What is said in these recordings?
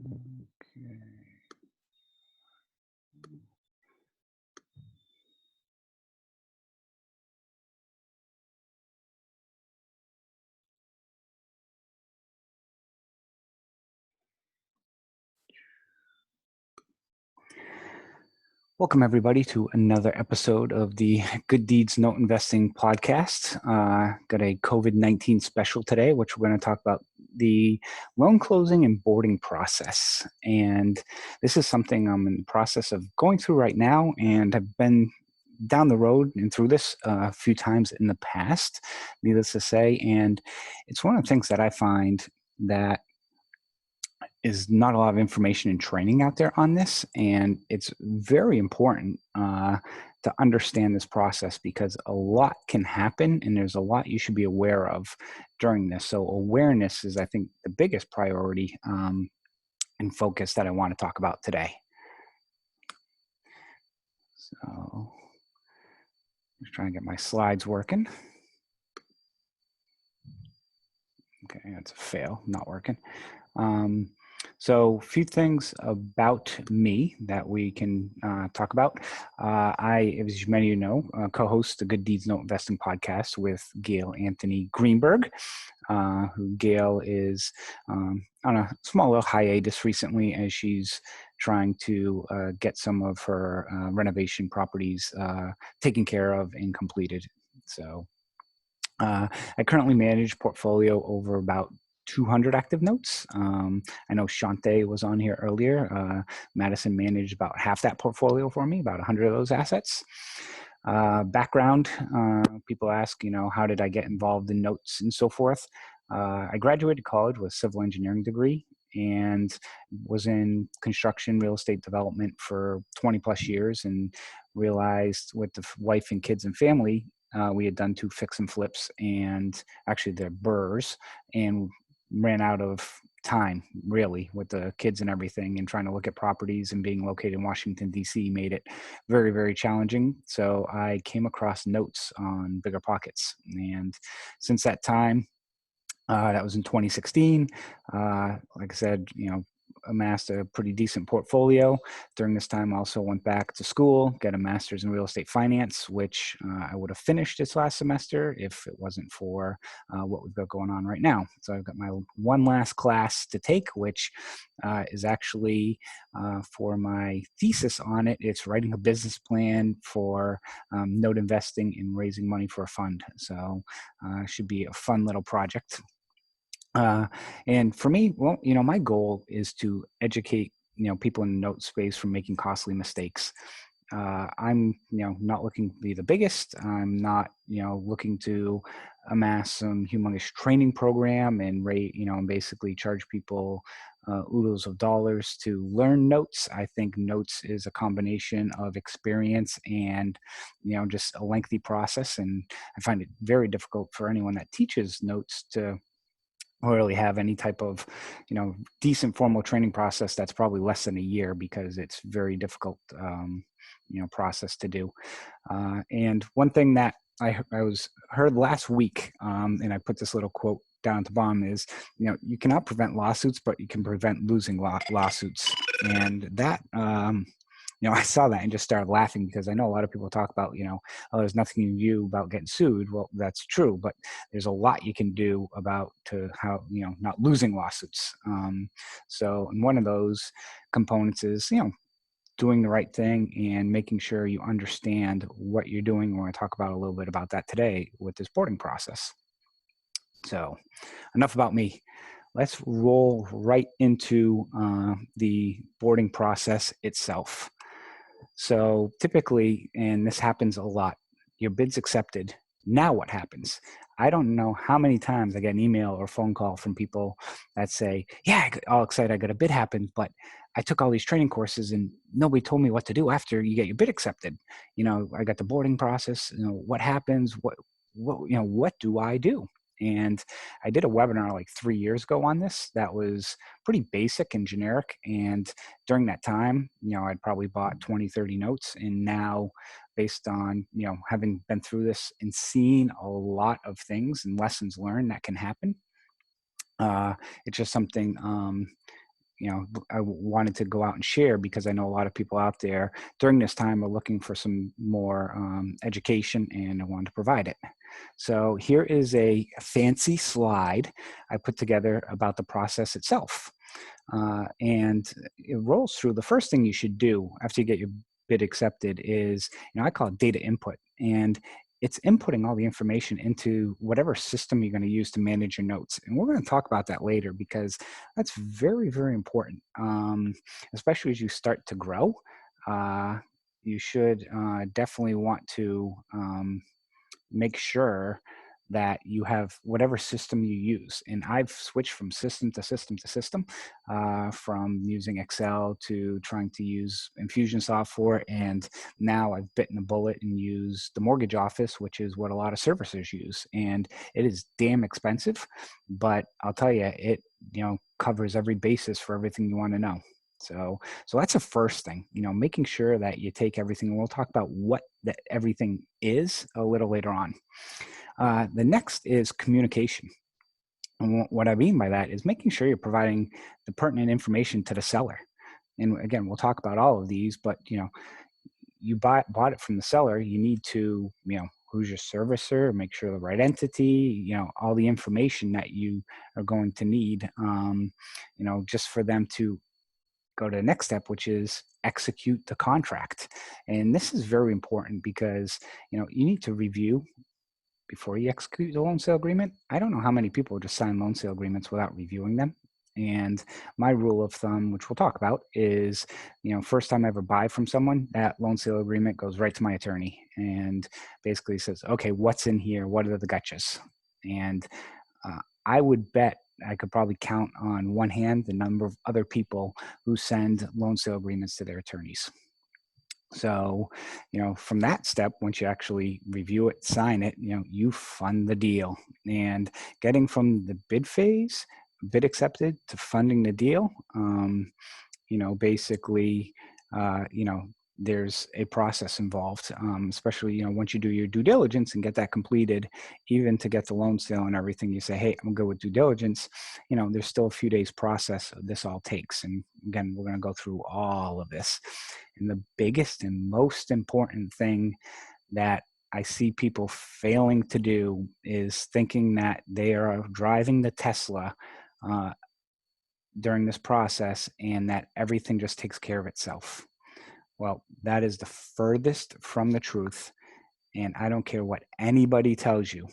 Okay. Welcome, everybody, to another episode of the Good Deeds Note Investing podcast. Got a COVID-19 special today, which we're going to talk about the loan closing and boarding process. And this is something I'm in the process of going through right now, and I've been down the road and through this a few times in the past, needless to say. And it's one of the things that I find that is not a lot of information and training out there on this, and it's very important to understand this process because a lot can happen and there's a lot you should be aware of during this. So awareness is, I think, the biggest priority and focus that I want to talk about today. So just trying to get my slides working. Okay, that's a fail, not working. So a few things about me that we can talk about. I, as many of you know, co-host the Good Deeds Note Investing podcast with Gail Anthony Greenberg, who Gail is on a small little hiatus recently as she's trying to get some of her renovation properties taken care of and completed. So I currently manage portfolio over about 200 active notes. I know Shante was on here earlier. Madison managed about half that portfolio for me, about 100 of those assets. Background, people ask, how did I get involved in notes and so forth? I graduated college with a civil engineering degree and was in construction real estate development for 20 plus years, and realized with the wife and kids and family, we had done 2 fix and flips, and actually they're burrs, and ran out of time really with the kids and everything, and trying to look at properties, and being located in Washington, D.C. made it very, very challenging. So I came across notes on Bigger Pockets. And since that time, that was in 2016. Like I said, amassed a pretty decent portfolio. During this time, I also went back to school, got a master's in real estate finance, which I would have finished this last semester if it wasn't for what we've got going on right now. So I've got my one last class to take, which is actually for my thesis on it. It's writing a business plan for note investing and raising money for a fund. So should be a fun little project. And for me, well, my goal is to educate, people in the note space from making costly mistakes. I'm, not looking to be the biggest. I'm not, looking to amass some humongous training program and rate, and basically charge people oodles of dollars to learn notes. I think notes is a combination of experience and, just a lengthy process. And I find it very difficult for anyone that teaches notes to really have any type of, decent formal training process that's probably less than a year, because it's very difficult, process to do. And one thing that I was heard last week, and I put this little quote down at the bottom is, you cannot prevent lawsuits, but you can prevent losing lawsuits. And that, I saw that and just started laughing, because I know a lot of people talk about, oh, there's nothing you can do about getting sued. Well, that's true, but there's a lot you can do about to how, not losing lawsuits. So, and one of those components is, doing the right thing and making sure you understand what you're doing. We're going to talk about a little bit about that today with this boarding process. So enough about me. Let's roll right into the boarding process itself. So typically, and this happens a lot, your bid's accepted. Now what happens? I don't know how many times I get an email or phone call from people that say, yeah, all excited, I got a bid happen, but I took all these training courses and nobody told me what to do after you get your bid accepted. I got the boarding process, what happens, what do I do? And I did a webinar like 3 years ago on this that was pretty basic and generic. And during that time, I'd probably bought 20, 30 notes. And now, based on, having been through this and seen a lot of things and lessons learned that can happen, it's just something, I wanted to go out and share, because I know a lot of people out there during this time are looking for some more education, and I wanted to provide it. So here is a fancy slide I put together about the process itself. And it rolls through. The first thing you should do after you get your bid accepted is, I call it data input. And it's inputting all the information into whatever system you're going to use to manage your notes. And we're going to talk about that later, because that's very, very important, especially as you start to grow. You should definitely want to make sure that you have whatever system you use. And I've switched from system to system to system, from using Excel to trying to use Infusion software. And now I've bitten the bullet and use the mortgage office, which is what a lot of servicers use. And it is damn expensive, but I'll tell you, it covers every basis for everything you want to know. So that's the first thing, making sure that you take everything. And we'll talk about what that everything is a little later on. The next is communication. And what I mean by that is making sure you're providing the pertinent information to the seller. And again, we'll talk about all of these, but you bought it from the seller. You need to, who's your servicer, make sure the right entity, all the information that you are going to need, just for them to go to the next step, which is execute the contract. And this is very important, because you need to review before you execute the loan sale agreement. I don't know how many people just sign loan sale agreements without reviewing them. And my rule of thumb, which we'll talk about, is, first time I ever buy from someone, that loan sale agreement goes right to my attorney and basically says, okay, what's in here? What are the gotchas? And I would bet I could probably count on one hand the number of other people who send loan sale agreements to their attorneys. So, from that step, once you actually review it, sign it, you fund the deal. And getting from the bid phase, bid accepted, to funding the deal, basically, there's a process involved, especially, once you do your due diligence and get that completed, even to get the loan sale and everything, you say, hey, I'm good with due diligence. There's still a few days process this all takes. And again, we're going to go through all of this. And the biggest and most important thing that I see people failing to do is thinking that they are driving the Tesla during this process, and that everything just takes care of itself. Well, that is the furthest from the truth. And I don't care what anybody tells you.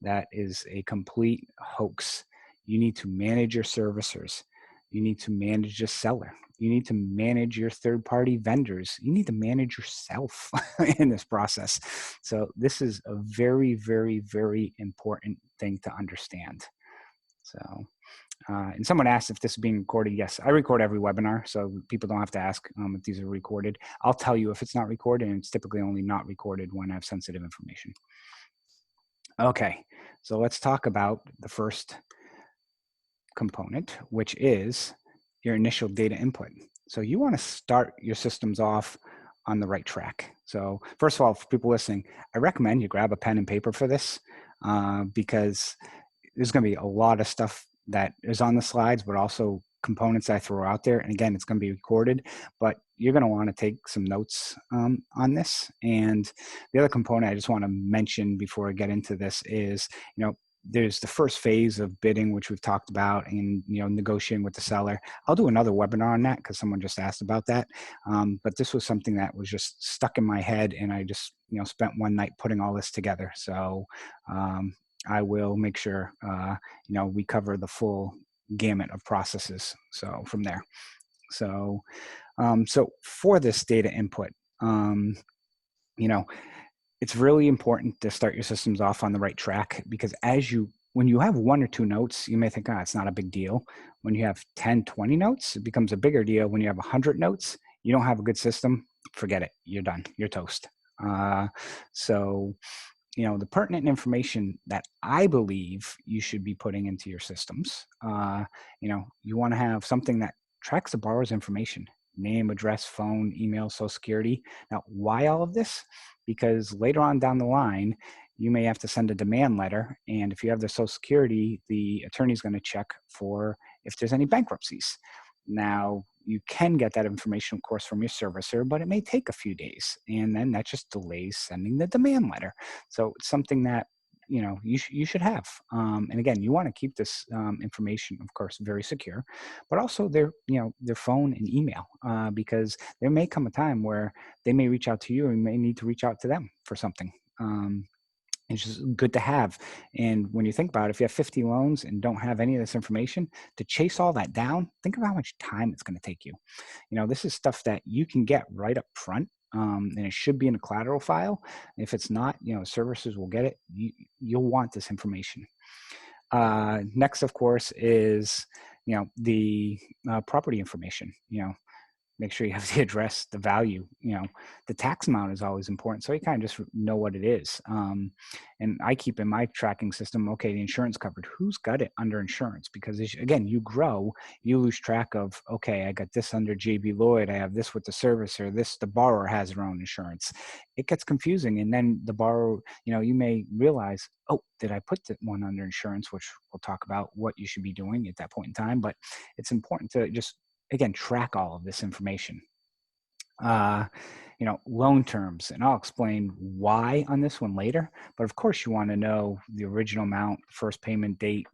That is a complete hoax. You need to manage your servicers. You need to manage the seller. You need to manage your third-party vendors. You need to manage yourself in this process. So this is a very, very, very important thing to understand. So, and someone asked if this is being recorded. Yes, I record every webinar, so people don't have to ask if these are recorded. I'll tell you if it's not recorded, and it's typically only not recorded when I have sensitive information. Okay, so let's talk about the first component, which is your initial data input. So you want to start your systems off on the right track. So first of all, for people listening, I recommend you grab a pen and paper for this, because there's going to be a lot of stuff that is on the slides, but also components I throw out there. And again, it's going to be recorded, but you're going to want to take some notes on this. And the other component I just want to mention before I get into this is, there's the first phase of bidding, which we've talked about, and negotiating with the seller. I'll do another webinar on that because someone just asked about that. But this was something that was just stuck in my head, and I just spent one night putting all this together. So I will make sure we cover the full gamut of processes. So from there, so for this data input, it's really important to start your systems off on the right track, because when you have one or two notes, you may think, it's not a big deal. When you have 10, 20 notes, it becomes a bigger deal. When you have 100 notes, you don't have a good system, forget it. You're done. You're toast. So the pertinent information that I believe you should be putting into your systems, you want to have something that tracks the borrower's information: name, address, phone, email, social security. Now, why all of this? Because later on down the line, you may have to send a demand letter. And if you have their social security, the attorney is going to check for if there's any bankruptcies. Now, you can get that information, of course, from your servicer, but it may take a few days, and then that just delays sending the demand letter. So it's something that you should have. And again, you want to keep this information, of course, very secure, but also their phone and email, because there may come a time where they may reach out to you, and you may need to reach out to them for something. It's just good to have. And when you think about it, if you have 50 loans and don't have any of this information, to chase all that down, think of how much time it's going to take you. This is stuff that you can get right up front, and it should be in a collateral file. If it's not, services will get it. You'll want this information. Next, of course, is the property information. Make sure you have the address, the value, the tax amount is always important. So you kind of just know what it is. And I keep in my tracking system, okay, the insurance covered, who's got it under insurance? Because again, you grow, you lose track of, okay, I got this under JB Lloyd. I have this with the servicer, the borrower has their own insurance. It gets confusing. And then the borrower, you may realize, oh, did I put that one under insurance, which we'll talk about what you should be doing at that point in time. But it's important to just, again, track all of this information. Loan terms, and I'll explain why on this one later, but of course you want to know the original amount, first payment date.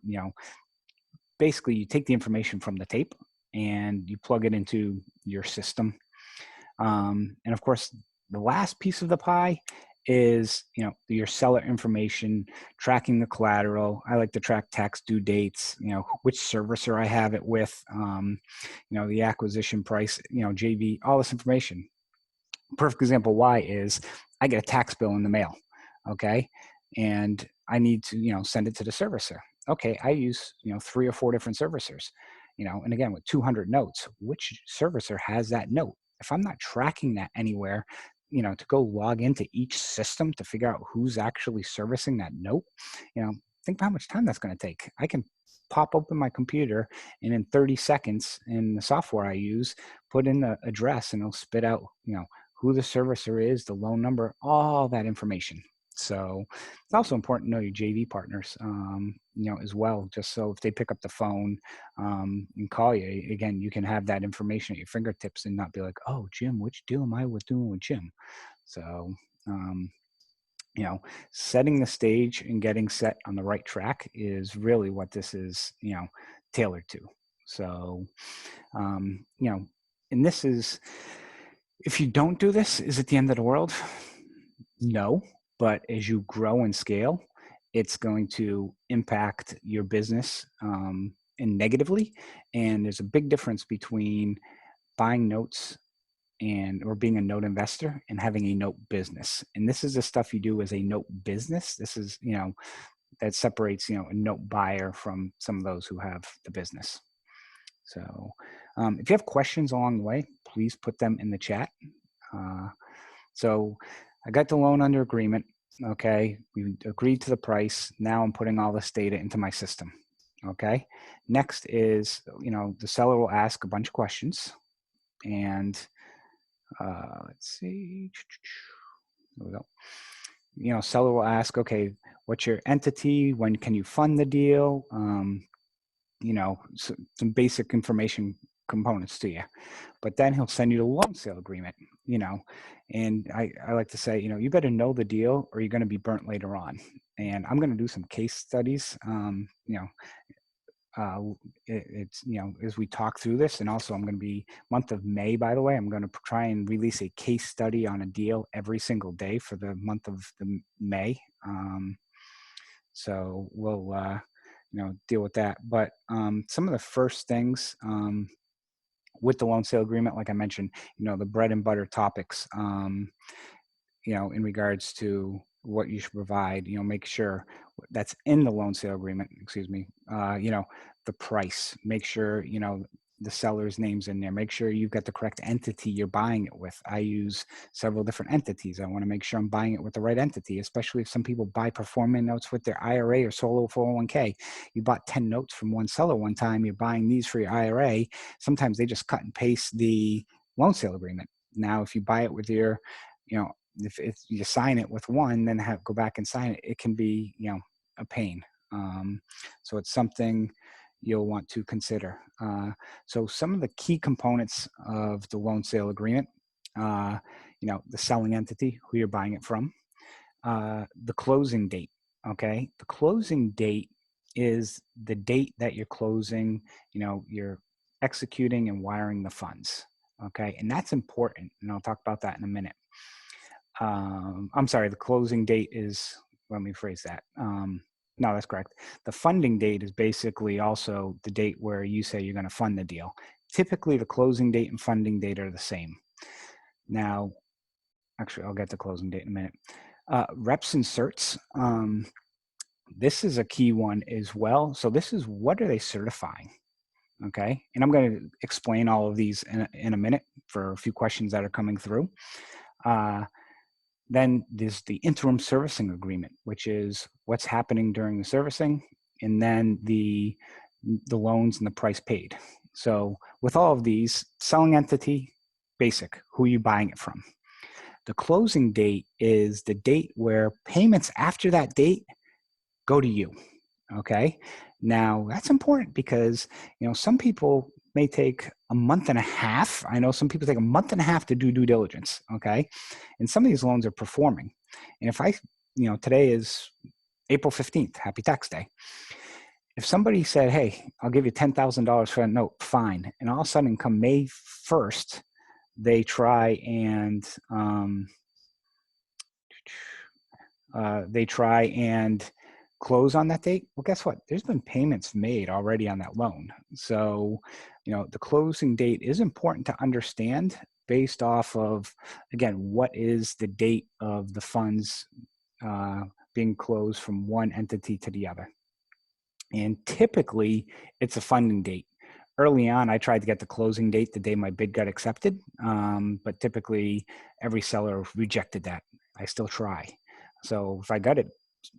Basically you take the information from the tape and you plug it into your system. And of course, the last piece of the pie is your seller information, tracking the collateral. I like to track tax due dates, which servicer I have it with, the acquisition price, JV, all this information. Perfect example why is I get a tax bill in the mail, okay, and I need to send it to the servicer. Okay, I use 3 or 4 different servicers, and again with 200 notes, which servicer has that note? If I'm not tracking that anywhere, to go log into each system to figure out who's actually servicing that note, think about how much time that's going to take. I can pop open my computer and in 30 seconds in the software I use, put in the address and it'll spit out, who the servicer is, the loan number, all that information. So it's also important to know your JV partners, as well, just so if they pick up the phone and call you, again, you can have that information at your fingertips and not be like, oh, Jim, which deal am I doing with Jim? So, setting the stage and getting set on the right track is really what this is, tailored to. So, and this is, if you don't do this, is it the end of the world? No, but as you grow and scale, it's going to impact your business and negatively. And there's a big difference between buying notes or being a note investor and having a note business. And this is the stuff you do as a note business. This is, that separates, a note buyer from some of those who have the business. So if you have questions along the way, please put them in the chat. So I got the loan under agreement. Okay, we agreed to the price. Now I'm putting all this data into my system. Okay, next is, the seller will ask a bunch of questions. And let's see. There we go. Seller will ask, okay, what's your entity? When can you fund the deal? Some basic information components to you. But then he'll send you the loan sale agreement, and I like to say, you better know the deal or you're going to be burnt later on. And I'm going to do some case studies, it's, as we talk through this. And also I'm going to be, month of May, by the way, I'm going to try and release a case study on a deal every single day for the month of May. So we'll, deal with that. But some of the first things with the loan sale agreement, like I mentioned, the bread and butter topics, in regards to what you should provide, make sure that's in the loan sale agreement, the price, make sure, the seller's name's in there, make sure you've got the correct entity you're buying it with. I use several different entities. I want to make sure I'm buying it with the right entity, especially if some people buy performing notes with their IRA or solo 401k. You bought 10 notes from one seller one time, you're buying these for your IRA. Sometimes they just cut and paste the loan sale agreement. Now, if you buy it with your, if you sign it with one, then go back and sign it, it can be, a pain. So it's something, you'll want to consider. So some of the key components of the loan sale agreement, the selling entity, who you're buying it from, the closing date, okay? The closing date is the date that you're closing, you're executing and wiring the funds, okay? And that's important, and I'll talk about that in a minute. I'm sorry, the closing date is, let me phrase that. No, that's correct. The funding date is basically also the date where you say you're going to fund the deal. Typically, the closing date and funding date are the same. Now, actually, I'll get to closing date in a minute. Reps and certs. This is a key one as well. So this is, what are they certifying? Okay, and I'm going to explain all of these in a minute for a few questions that are coming through. Then there's the interim servicing agreement, which is what's happening during the servicing, and then the loans and the price paid. So with all of these, selling entity, basic, who are you buying it from? The closing date is the date where payments after that date go to you, okay? Now, that's important because, some people may take a month and a half. I know some people take a month and a half to do due diligence, okay? And some of these loans are performing. And if today is April 15th, happy tax day. If somebody said, hey, I'll give you $10,000 for a note, fine. And all of a sudden come May 1st, they try and close on that date. Well, guess what? There's been payments made already on that loan. So, the closing date is important to understand based off of, again, what is the date of the funds being closed from one entity to the other. And typically, it's a funding date. Early on, I tried to get the closing date the day my bid got accepted, but typically every seller rejected that. I still try. So if I got it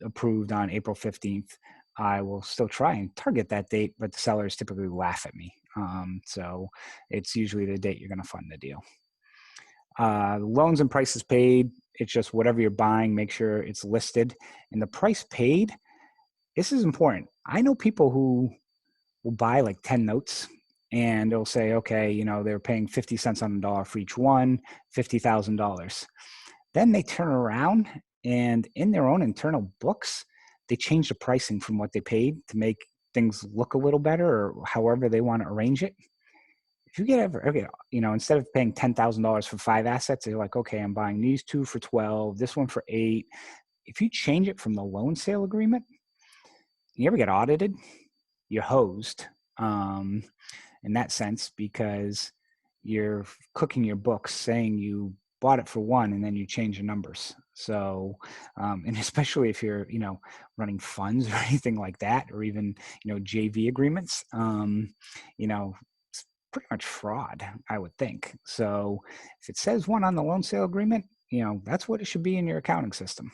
approved on April 15th, I will still try and target that date, but the sellers typically laugh at me. So it's usually the date you're going to fund the deal. Loans and prices paid, it's just whatever you're buying, make sure it's listed. And the price paid, this is important. I know people who will buy like 10 notes and they'll say, okay, they're paying 50 cents on the dollar for each one, $50,000. Then they turn around and in their own internal books, they change the pricing from what they paid to make things look a little better or however they want to arrange it. If you get instead of paying $10,000 for 5 assets, they're like, okay, I'm buying these 2 for 12, this one for 8. If you change it from the loan sale agreement, you ever get audited, you're hosed in that sense because you're cooking your books saying you bought it for 1 and then you change the numbers. So, and especially if you're, running funds or anything like that, or even, JV agreements, it's pretty much fraud, I would think. So if it says 1 on the loan sale agreement, that's what it should be in your accounting system.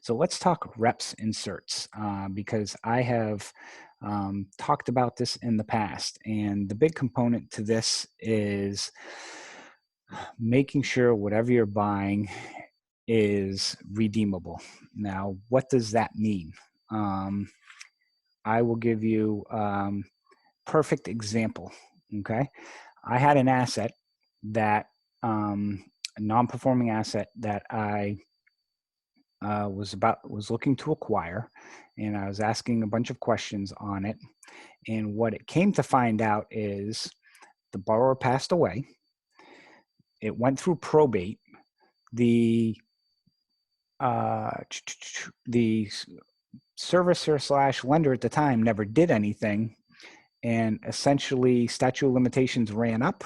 So let's talk reps and certs because I have talked about this in the past. And the big component to this is making sure whatever you're buying is redeemable. Now, what does that mean? I will give you perfect example, okay? I had an asset that, a non-performing asset that I was looking to acquire, and I was asking a bunch of questions on it. And what it came to find out is the borrower passed away. It went through probate. The servicer / lender at the time never did anything, and essentially statute of limitations ran up,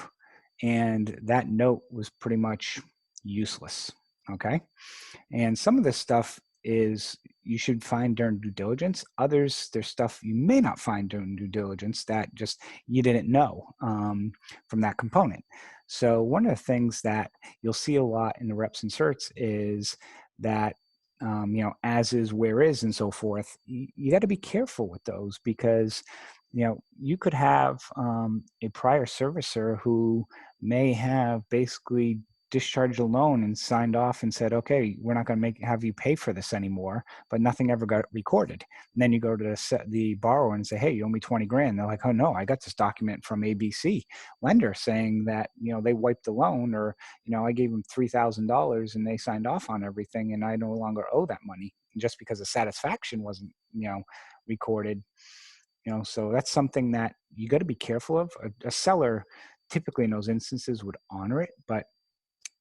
and that note was pretty much useless. Okay. And some of this stuff is you should find during due diligence. Others, there's stuff you may not find during due diligence that just you didn't know from that component. So one of the things that you'll see a lot in the reps and certs is that, as is, where is, and so forth. You got to be careful with those because, you could have a prior servicer who may have basically discharged a loan and signed off and said, okay, we're not going to have you pay for this anymore, but nothing ever got recorded. And then you go to the borrower and say, hey, you owe me 20 grand. They're like, oh no, I got this document from ABC lender saying that, they wiped the loan, or, I gave them $3,000 and they signed off on everything and I no longer owe that money just because the satisfaction wasn't, recorded. So that's something that you got to be careful of. A seller typically in those instances would honor it, but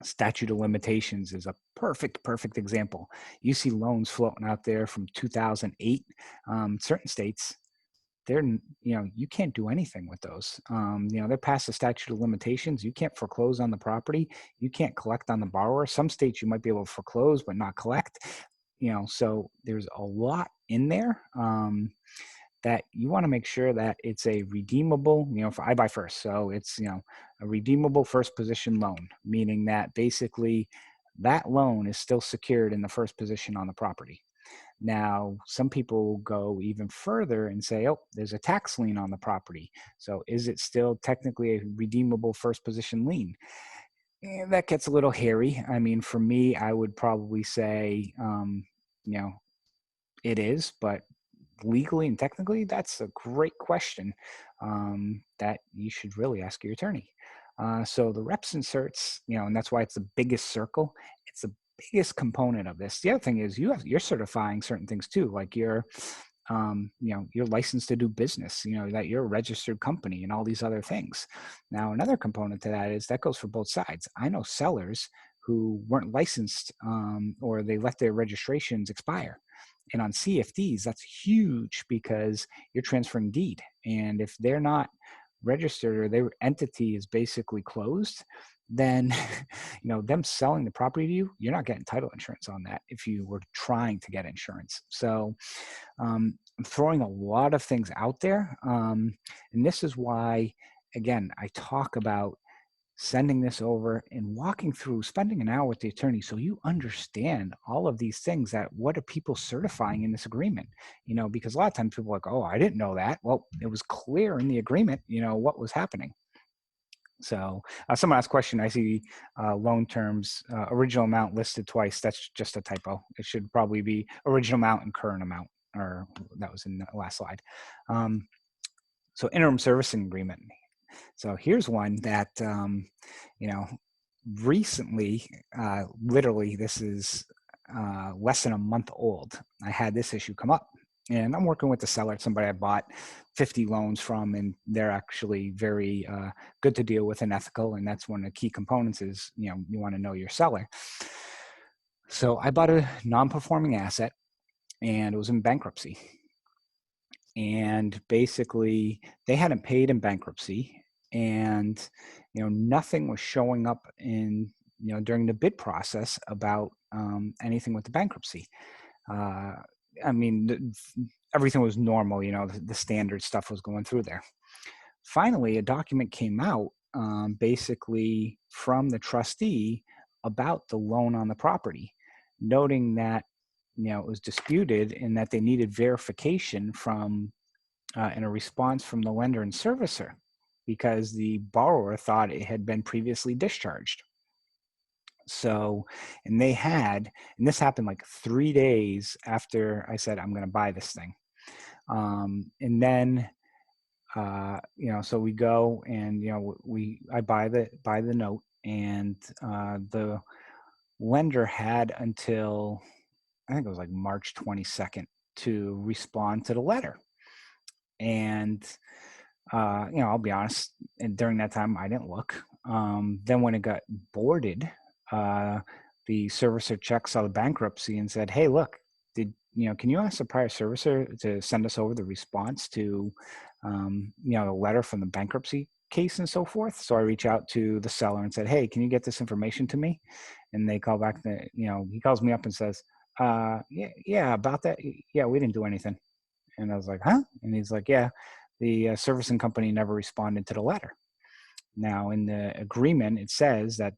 statute of limitations is a perfect example. You see loans floating out there from 2008. Certain states, you can't do anything with those. They're past the statute of limitations. You can't foreclose on the property. You can't collect on the borrower. Some states you might be able to foreclose but not collect. So there's a lot in there. That you want to make sure that it's a redeemable, for I buy first. So it's, a redeemable first position loan, meaning that basically that loan is still secured in the first position on the property. Now, some people go even further and say, oh, there's a tax lien on the property. So is it still technically a redeemable first position lien? And that gets a little hairy. I mean, for me, I would probably say, it is, but legally and technically, that's a great question that you should really ask your attorney. So the reps inserts, and that's why it's the biggest circle. It's the biggest component of this. The other thing is you're certifying certain things too, like you're licensed to do business, that you're a registered company and all these other things. Now, another component to that is that goes for both sides. I know sellers who weren't licensed or they let their registrations expire. And on CFDs, that's huge because you're transferring deed. And if they're not registered or their entity is basically closed, then, them selling the property to you, you're not getting title insurance on that if you were trying to get insurance. So I'm throwing a lot of things out there. And this is why, again, I talk about sending this over and walking through, spending an hour with the attorney so you understand all of these things. That what are people certifying in this agreement? Because a lot of times people are like, oh, I didn't know that. Well, it was clear in the agreement, what was happening. So someone asked a question. I see loan terms, original amount listed twice. That's just a typo. It should probably be original amount and current amount, or that was in the last slide. So interim servicing agreement. So here's one that, recently, literally this is less than a month old. I had this issue come up and I'm working with the seller, somebody I bought 50 loans from, and they're actually very good to deal with and ethical. And that's one of the key components is, you want to know your seller. So I bought a non-performing asset and it was in bankruptcy. And basically they hadn't paid in bankruptcy, and nothing was showing up in during the bid process about anything with the bankruptcy. I mean, everything was normal, the standard stuff was going through there. Finally, a document came out basically from the trustee about the loan on the property, noting that it was disputed and that they needed verification from and a response from the lender and servicer because the borrower thought it had been previously discharged. So, and this happened like 3 days after I said, I'm going to buy this thing. And then, so we go and, I buy the note, and the lender had until, I think it was like March 22nd to respond to the letter. And, I'll be honest, and during that time I didn't look. Then when it got boarded, the servicer checked, saw the bankruptcy and said, hey, look, can you ask the prior servicer to send us over the response to, the letter from the bankruptcy case and so forth? So I reach out to the seller and said, hey, can you get this information to me? And they call back, he calls me up and says, yeah, about that. Yeah, we didn't do anything. And I was like, huh? And he's like, yeah, the servicing company never responded to the letter. Now, in the agreement, it says that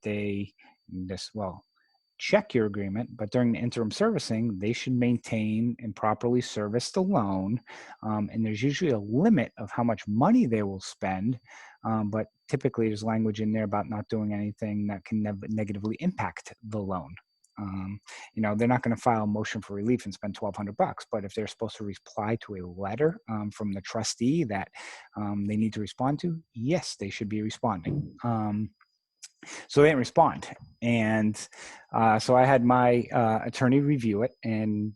check your agreement, but during the interim servicing, they should maintain and properly service the loan. And there's usually a limit of how much money they will spend. But typically there's language in there about not doing anything that can negatively impact the loan. They're not going to file a motion for relief and spend $1,200, but if they're supposed to reply to a letter from the trustee that they need to respond to, yes, they should be responding. So they didn't respond. And so I had my attorney review it and,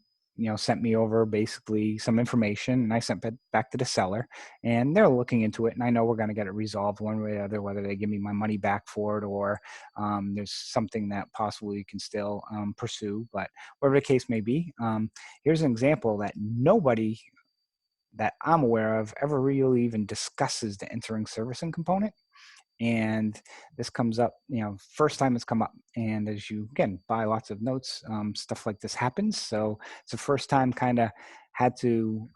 sent me over basically some information, and I sent it back to the seller, and they're looking into it. And I know we're going to get it resolved one way or the other, whether they give me my money back for it or there's something that possibly you can still pursue, but whatever the case may be. Here's an example that nobody that I'm aware of ever really even discusses the interim servicing component. And this comes up, first time it's come up. And as you, again, buy lots of notes, stuff like this happens. So it's the first time kind of had to,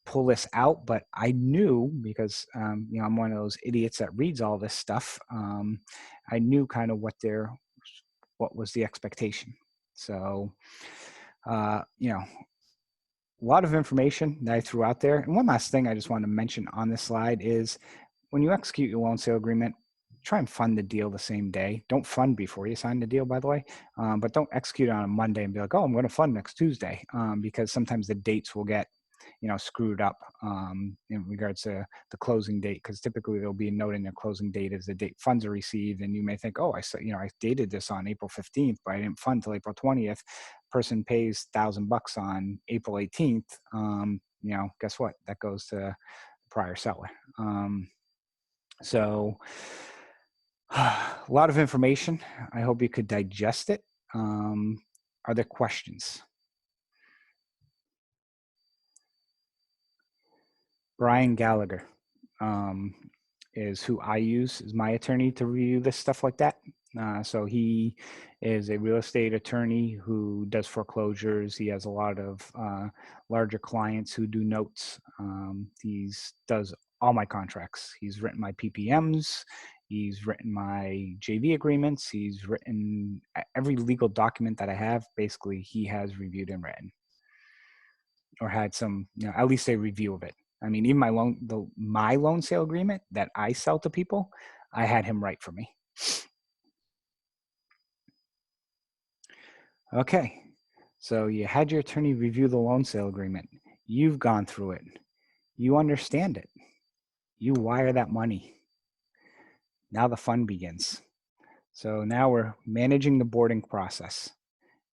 pull this out. But I knew because, I'm one of those idiots that reads all this stuff. I knew kind of what was the expectation. So, a lot of information that I threw out there. And one last thing I just want to mention on this slide is, when you execute your loan sale agreement, try and fund the deal the same day. Don't fund before you sign the deal, by the way, but don't execute on a Monday and be like, oh, I'm going to fund next Tuesday, because sometimes the dates will get, screwed up in regards to the closing date, because typically there'll be a note in their closing date as the date funds are received, and you may think, oh, I dated this on April 15th, but I didn't fund till April 20th. Person pays $1,000 on April 18th. Guess what? That goes to the prior seller. So a lot of information. I hope you could digest it. Are there questions? Brian Gallagher is who I use as my attorney to review this stuff like that. So he is a real estate attorney who does foreclosures. He has a lot of larger clients who do notes. He does all my contracts. He's written my PPMs. He's written my JV agreements. He's written every legal document that I have. Basically, he has reviewed and written, or had some, at least a review of it. I mean, even my loan sale agreement that I sell to people, I had him write for me. Okay, so you had your attorney review the loan sale agreement. You've gone through it. You understand it. You wire that money. Now the fun begins. So now we're managing the boarding process.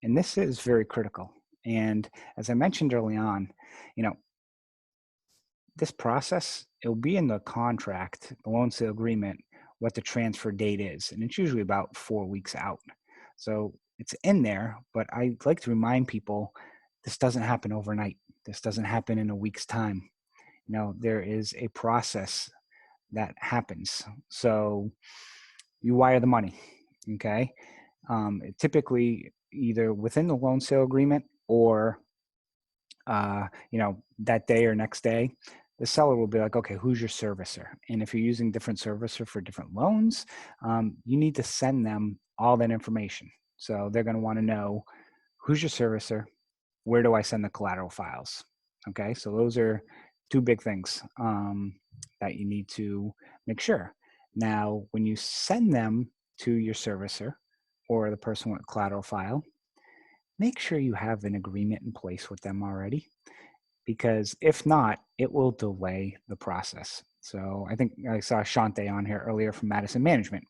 And this is very critical. And as I mentioned early on, this process, it'll be in the contract, the loan sale agreement, what the transfer date is. And it's usually about 4 weeks out. So it's in there, but I like to remind people, this doesn't happen overnight. This doesn't happen in a week's time. There is a process that happens. So you wire the money, okay? Typically either within the loan sale agreement or, that day or next day, the seller will be like, okay, who's your servicer? And if you're using different servicer for different loans, you need to send them all that information. So they're going to want to know, who's your servicer? Where do I send the collateral files? Okay, so those are two big things that you need to make sure. Now, when you send them to your servicer or the person with collateral file, make sure you have an agreement in place with them already, because if not, it will delay the process. So I think I saw Shante on here earlier from Madison Management.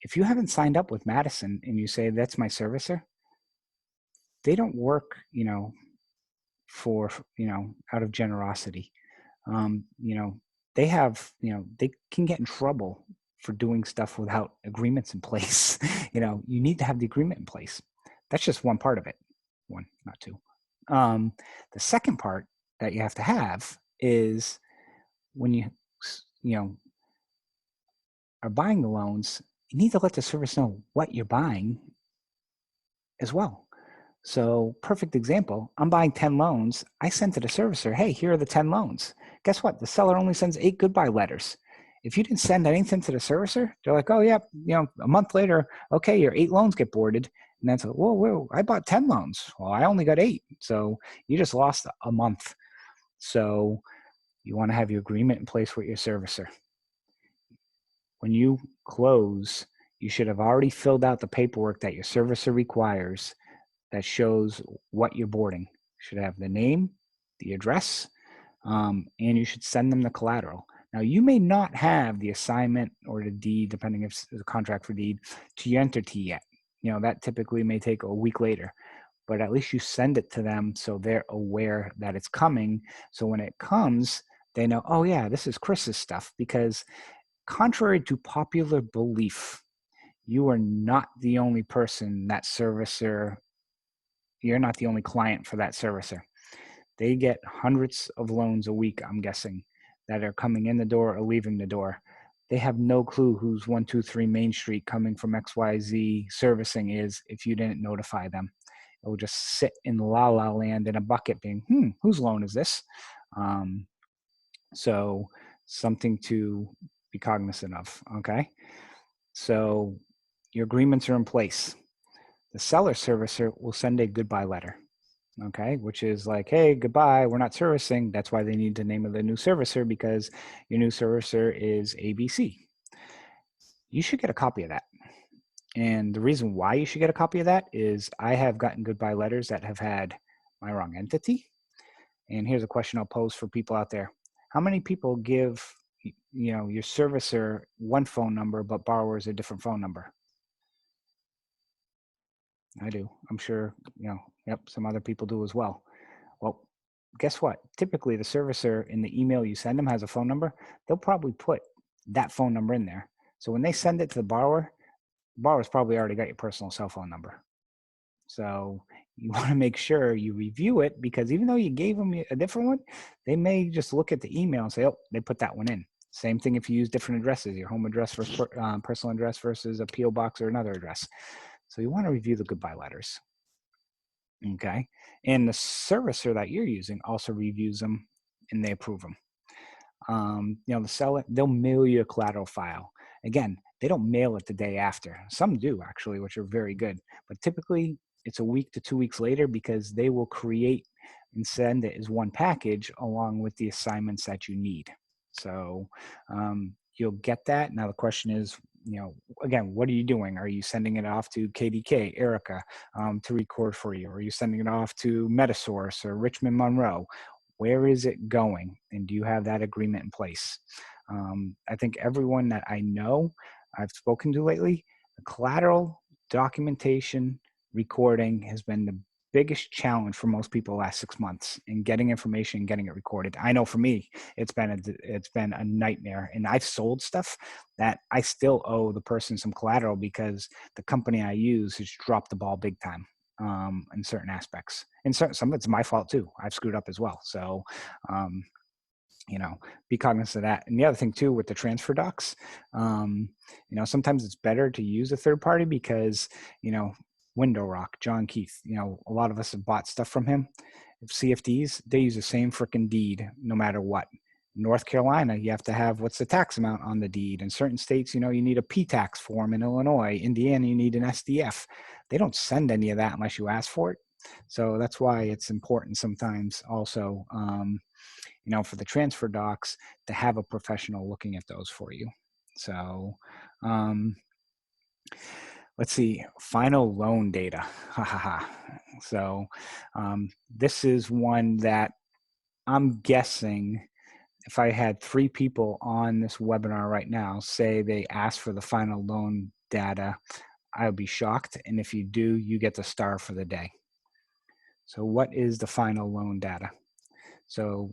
If you haven't signed up with Madison and you say, that's my servicer, they don't work, for, out of generosity. They have, they can get in trouble for doing stuff without agreements in place. You need to have the agreement in place. That's just one part of it. One, not two. The second part that you have to have is when you are buying the loans, you need to let the service know what you're buying as well. So perfect example, I'm buying 10 loans. I sent to the servicer, hey, here are the 10 loans. Guess what? The seller only sends 8 goodbye letters. If you didn't send anything to the servicer, they're like, oh yeah, a month later, okay, your 8 loans get boarded. And that's like, whoa, I bought 10 loans. Well, I only got 8. So you just lost a month. So you want to have your agreement in place with your servicer. When you close, you should have already filled out the paperwork that your servicer requires that shows what you're boarding. You should have the name, the address, and you should send them the collateral. Now, you may not have the assignment or the deed, depending if it's a contract for deed, to your entity yet. That typically may take a week later, but at least you send it to them so they're aware that it's coming. So when it comes, they know, oh yeah, this is Chris's stuff, because contrary to popular belief, you are not the only person that servicer, you're not the only client for that servicer. They get hundreds of loans a week, I'm guessing, that are coming in the door or leaving the door. They have no clue whose 123 Main Street coming from XYZ servicing is if you didn't notify them. It will just sit in la la land in a bucket being, whose loan is this? So something to be cognizant of, okay? So your agreements are in place. The seller servicer will send a goodbye letter, okay, which is like, hey, goodbye, we're not servicing. That's why they need the name of the new servicer, because your new servicer is ABC. You should get a copy of that. And the reason why you should get a copy of that is I have gotten goodbye letters that have had my wrong entity. And here's a question I'll pose for people out there. How many people give your servicer one phone number, but borrowers a different phone number? I do. I'm sure, some other people do as well. Well, guess what? Typically, the servicer in the email you send them has a phone number. They'll probably put that phone number in there. So when they send it to the borrower's probably already got your personal cell phone number. So you want to make sure you review it, because even though you gave them a different one, they may just look at the email and say, oh, they put that one in. Same thing if you use different addresses, your home address versus personal address versus a P.O. box or another address. So you want to review the goodbye letters. Okay. And the servicer that you're using also reviews them and they approve them. The seller, they'll mail you a collateral file. Again, they don't mail it the day after. Some do actually, which are very good, but typically it's a week to 2 weeks later, because they will create and send it as one package along with the assignments that you need. So you'll get that. Now the question is, again, what are you doing? Are you sending it off to KDK, Erica, to record for you? Or are you sending it off to Metasource or Richmond Monroe? Where is it going? And do you have that agreement in place? I think everyone that I know I've spoken to lately, the collateral, documentation, recording has been the biggest challenge for most people the last 6 months in getting information and getting it recorded. I know for me, it's been a nightmare, and I've sold stuff that I still owe the person some collateral because the company I use has dropped the ball big time in certain aspects. And some of it's my fault too. I've screwed up as well. So, be cognizant of that. And the other thing too, with the transfer docs, sometimes it's better to use a third party because, Window Rock, John Keith, a lot of us have bought stuff from him. CFDs, they use the same freaking deed no matter what. North Carolina, you have to have what's the tax amount on the deed. In certain states, you need a P-tax form. In Illinois, Indiana, you need an SDF. They don't send any of that unless you ask for it. So that's why it's important sometimes also, for the transfer docs to have a professional looking at those for you. So, let's see, final loan data. So this is one that I'm guessing if I had 3 people on this webinar right now say they asked for the final loan data, I would be shocked. And if you do, you get the star for the day. So what is the final loan data? So,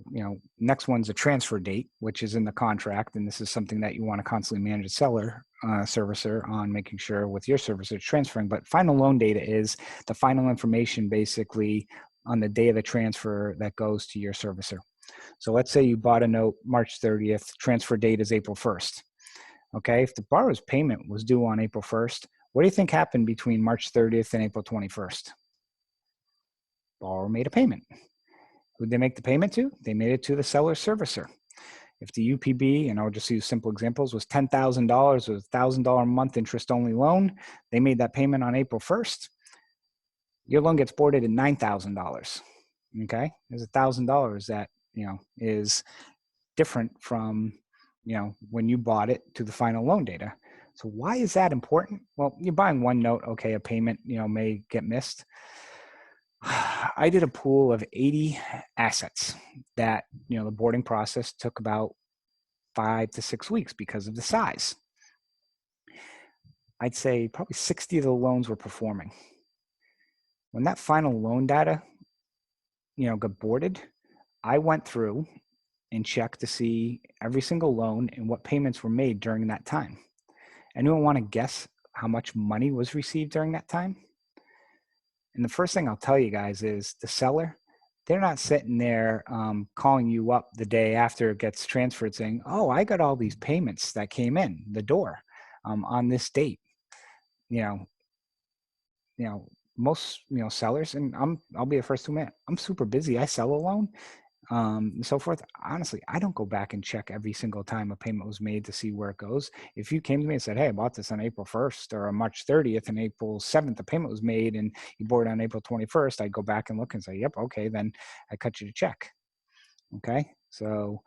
next one's a transfer date, which is in the contract. And this is something that you want to constantly manage a seller servicer on, making sure with your servicer it's transferring. But final loan data is the final information basically on the day of the transfer that goes to your servicer. So let's say you bought a note March 30th, transfer date is April 1st. Okay, if the borrower's payment was due on April 1st, what do you think happened between March 30th and April 21st? Borrower made a payment. Who'd they make the payment to? They made it to the seller servicer. If the UPB, and I'll just use simple examples, was $10,000 with $1,000 a month interest only loan, they made that payment on April 1st, your loan gets boarded at $9,000. Okay, there's $1,000 that is different from when you bought it to the final loan data. So why is that important? Well, you're buying one note, okay, a payment may get missed. I did a pool of 80 assets that the boarding process took about 5 to 6 weeks because of the size. I'd say probably 60 of the loans were performing. When that final loan data got boarded, I went through and checked to see every single loan and what payments were made during that time. Anyone want to guess how much money was received during that time? And the first thing I'll tell you guys is the seller, they're not sitting there calling you up the day after it gets transferred saying, oh, I got all these payments that came in the door on this date. Most sellers, and I'll be the first to admit, I'm super busy. I sell a loan and so forth. Honestly, I don't go back and check every single time a payment was made to see where it goes. If you came to me and said, hey, I bought this on April 1st or on March 30th and April 7th, the payment was made and you bought it on April 21st, I'd go back and look and say, yep, okay, then I cut you a check. Okay, so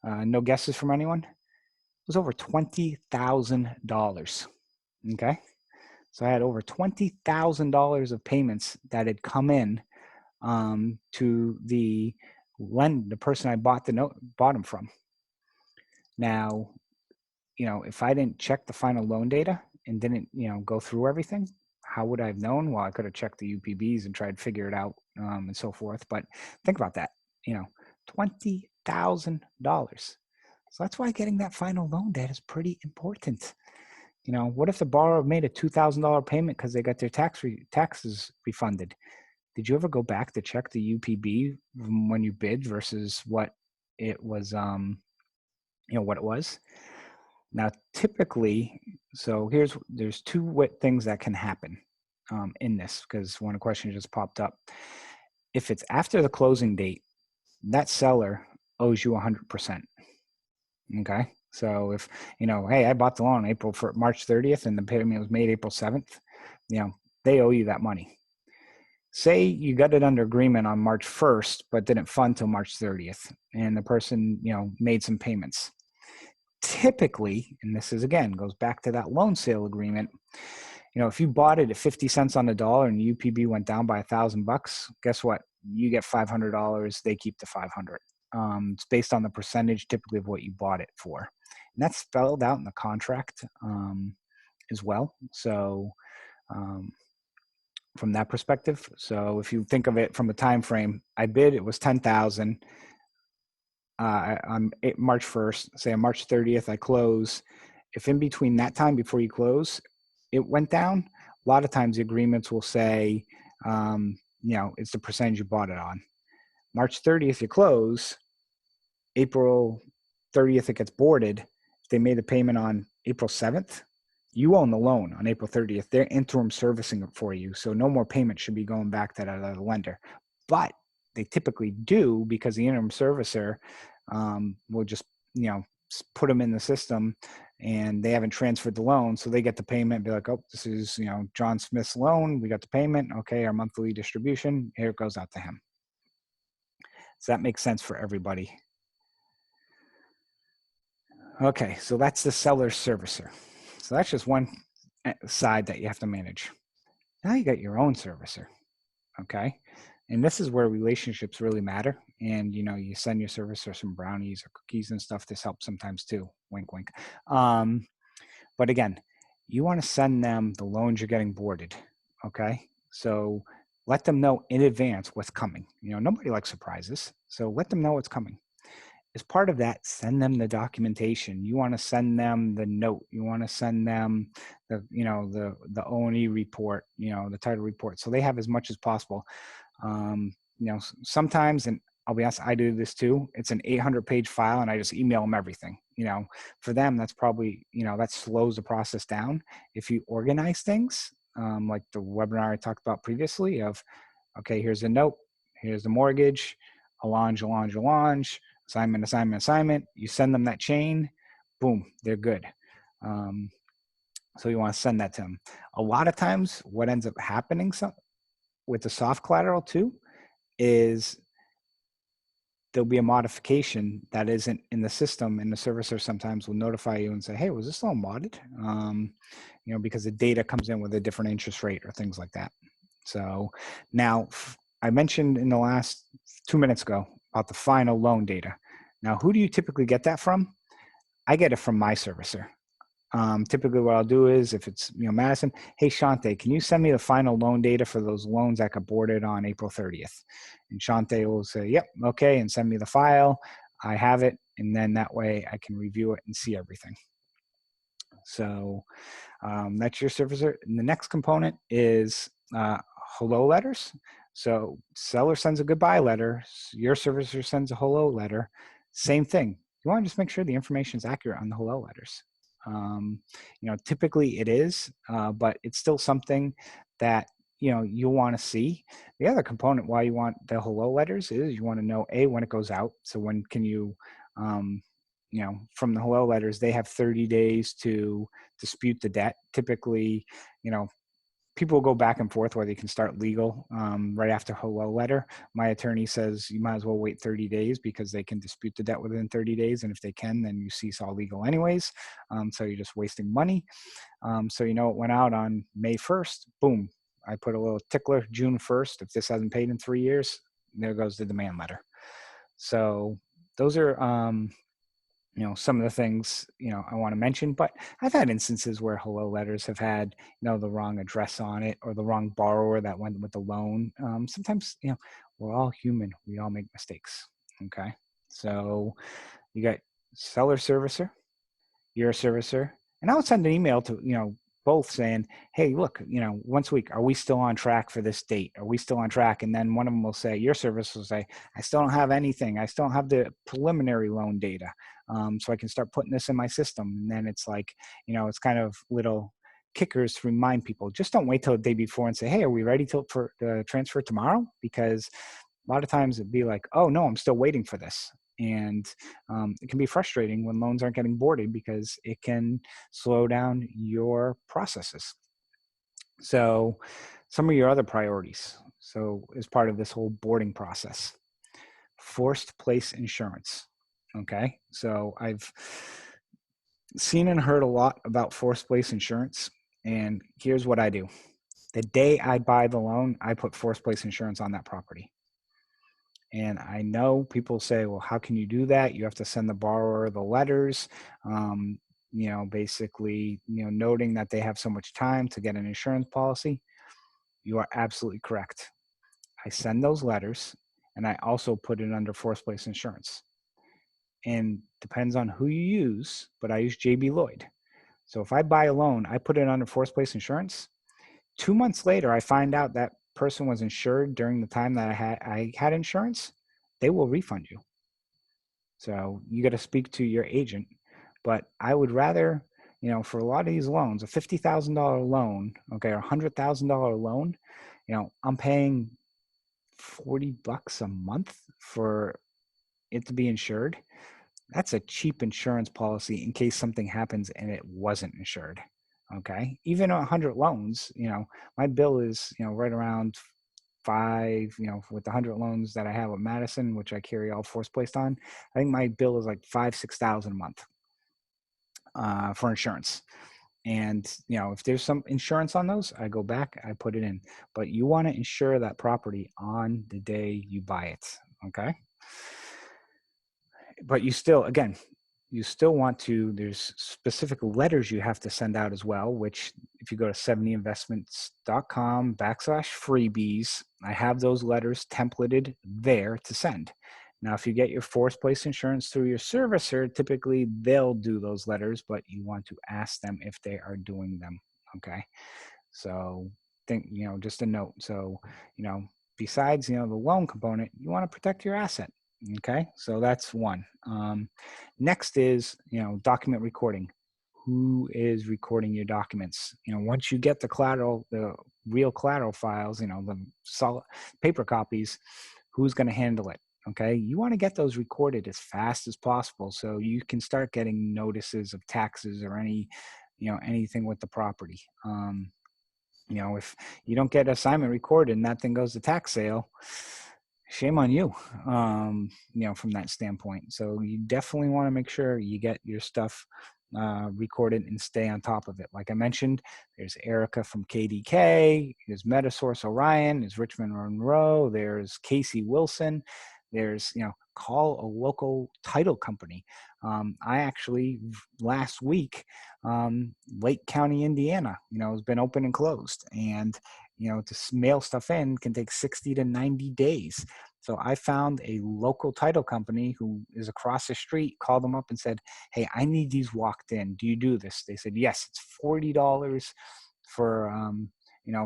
no guesses from anyone? It was over $20,000. Okay, so I had over $20,000 of payments that had come in to the person I bought them from. Now, if I didn't check the final loan data and didn't, go through everything, how would I have known? Well, I could have checked the UPBs and tried to figure it out and so forth. But think about that, $20,000. So that's why getting that final loan data is pretty important. What if the borrower made a $2,000 payment because they got their taxes refunded? Did you ever go back to check the UPB when you bid versus what it was, what it was? Now, typically, so there's two things that can happen in this, because one question just popped up. If it's after the closing date, that seller owes you 100%. Okay. So if, hey, I bought the loan March 30th and the payment was made April 7th, they owe you that money. Say you got it under agreement on March 1st, but didn't fund till March 30th, and the person, made some payments. Typically, and this is again, goes back to that loan sale agreement, if you bought it at 50 cents on the dollar and the UPB went down by $1,000, guess what? You get $500, they keep the 500. It's based on the percentage typically of what you bought it for. And that's spelled out in the contract as well. So, from that perspective. So if you think of it from a time frame, I bid, it was 10,000 on March 1st, say on March 30th, I close. If in between that time before you close, it went down, a lot of times the agreements will say, it's the percentage you bought it on. March 30th, you close, April 30th, it gets boarded. If they made a payment on April 7th, you own the loan on April 30th. They're interim servicing it for you. So no more payment should be going back to that other lender. But they typically do, because the interim servicer will just, put them in the system and they haven't transferred the loan. So they get the payment and be like, oh, this is, John Smith's loan. We got the payment. Okay, our monthly distribution. Here it goes out to him. So that makes sense for everybody. Okay, so that's the seller servicer. So that's just one side that you have to manage. Now you got your own servicer, okay? And this is where relationships really matter. And, you send your servicer some brownies or cookies and stuff. This helps sometimes too, wink, wink. But again, you want to send them the loans you're getting boarded, okay? So let them know in advance what's coming. Nobody likes surprises. So let them know what's coming. As part of that, send them the documentation. You want to send them the note. You want to send them the, the O&E report, the title report. So they have as much as possible. Sometimes, and I'll be honest, I do this too. It's an 800-page file and I just email them everything. For them, that's probably, that slows the process down. If you organize things, like the webinar I talked about previously of, okay, here's the note, here's the mortgage, allonge, assignment, assignment, assignment. You send them that chain, boom, they're good. So you want to send that to them. A lot of times what ends up happening with the soft collateral too is there'll be a modification that isn't in the system, and the servicer sometimes will notify you and say, hey, was this loan modded? Because the data comes in with a different interest rate or things like that. So now I mentioned in the last 2 minutes ago about the final loan data. Now, who do you typically get that from? I get it from my servicer. Typically what I'll do is, if it's Madison, hey Shante, can you send me the final loan data for those loans that got boarded on April 30th? And Shante will say, yep, okay, and send me the file. I have it, and then that way I can review it and see everything. So that's your servicer. And the next component is Holo Letters. So seller sends a goodbye letter, your servicer sends a Holo letter, same thing. You want to just make sure the information is accurate on the Holo Letters. Typically it is, but it's still something that you'll want to see. The other component why you want the Holo Letters is you want to know when it goes out. So when can you from the Holo Letters, they have 30 days to dispute the debt. Typically, people will go back and forth whether you can start legal right after Holo letter. My attorney says you might as well wait 30 days because they can dispute the debt within 30 days. And if they can, then you cease all legal anyways. So you're just wasting money. So it went out on May 1st, boom. I put a little tickler, June 1st. If this hasn't paid in 3 years, there goes the demand letter. So those are, some of the things, I want to mention, but I've had instances where Holo Letters have had, the wrong address on it or the wrong borrower that went with the loan. Sometimes, we're all human. We all make mistakes. Okay. So you got seller servicer, you're a servicer, and I'll send an email to, both saying, hey, look, once a week, are we still on track for this date? Are we still on track? And then one of them will say, your service will say, I still don't have anything. I still don't have the preliminary loan data. So I can start putting this in my system. And then it's like, it's kind of little kickers to remind people, just don't wait till the day before and say, hey, are we ready for the transfer tomorrow? Because a lot of times it'd be like, oh no, I'm still waiting for this. And it can be frustrating when loans aren't getting boarded because it can slow down your processes. So some of your other priorities. So as part of this whole boarding process, forced place insurance. Okay. So I've seen and heard a lot about forced place insurance. And here's what I do. The day I buy the loan, I put forced place insurance on that property. And I know people say, well, how can you do that? You have to send the borrower the letters, basically, noting that they have so much time to get an insurance policy. You are absolutely correct. I send those letters and I also put it under forced place insurance. And depends on who you use, but I use JB Lloyd. So if I buy a loan, I put it under forced place insurance. 2 months later, I find out that person was insured during the time that I had insurance, they will refund you. So you got to speak to your agent. But I would rather, for a lot of these loans, a $50,000 loan, okay, or $100,000 loan, I'm paying $40 a month for it to be insured. That's a cheap insurance policy in case something happens and it wasn't insured. Okay. Even 100 loans, my bill is, right around $5, with the 100 loans that I have with Madison, which I carry all force placed on, I think my bill is like $5,000-6,000 a month for insurance. And, if there's some insurance on those, I go back, I put it in, but you want to insure that property on the day you buy it. Okay. But you still, again, want to, there's specific letters you have to send out as well, which if you go to 70investments.com/freebies, I have those letters templated there to send. Now, if you get your forced place insurance through your servicer, typically they'll do those letters, but you want to ask them if they are doing them. Okay. So think, just a note. So, besides, the loan component, you want to protect your asset. Okay, so that's one. Next is, document recording. Who is recording your documents? Once you get the collateral, the real collateral files, the solid paper copies, who's going to handle it? Okay, you want to get those recorded as fast as possible so you can start getting notices of taxes or anything with the property. If you don't get assignment recorded and that thing goes to tax sale, shame on you, from that standpoint. So you definitely want to make sure you get your stuff recorded and stay on top of it. Like I mentioned, there's Erica from KDK, there's Metasource Orion, there's Richmond Monroe, there's Casey Wilson, there's, call a local title company. I actually, last week, Lake County, Indiana, has been open and closed. And, to mail stuff in can take 60 to 90 days. So I found a local title company who is across the street, called them up and said, hey, I need these walked in. Do you do this? They said, yes, it's $40 for,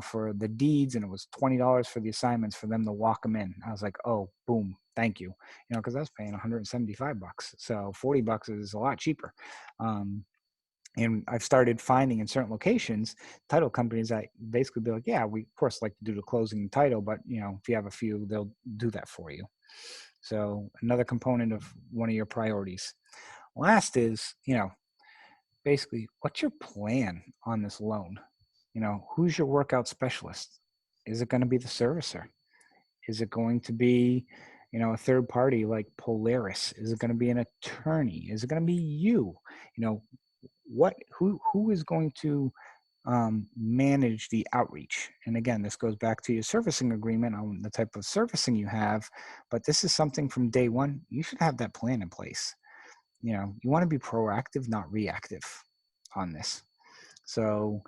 for the deeds, and it was $20 for the assignments for them to walk them in. I was like, oh, boom, thank you. Because I was paying $175. So $40 is a lot cheaper. And I've started finding in certain locations, title companies that basically be like, yeah, we of course like to do the closing and title, but if you have a few, they'll do that for you. So another component of one of your priorities. Last is, basically, what's your plan on this loan? Who's your workout specialist? Is it going to be the servicer? Is it going to be, a third party like Polaris? Is it going to be an attorney? Is it going to be you? Who is going to manage the outreach? And again, this goes back to your servicing agreement on the type of servicing you have, but this is something from day one. You should have that plan in place. You want to be proactive, not reactive on this. So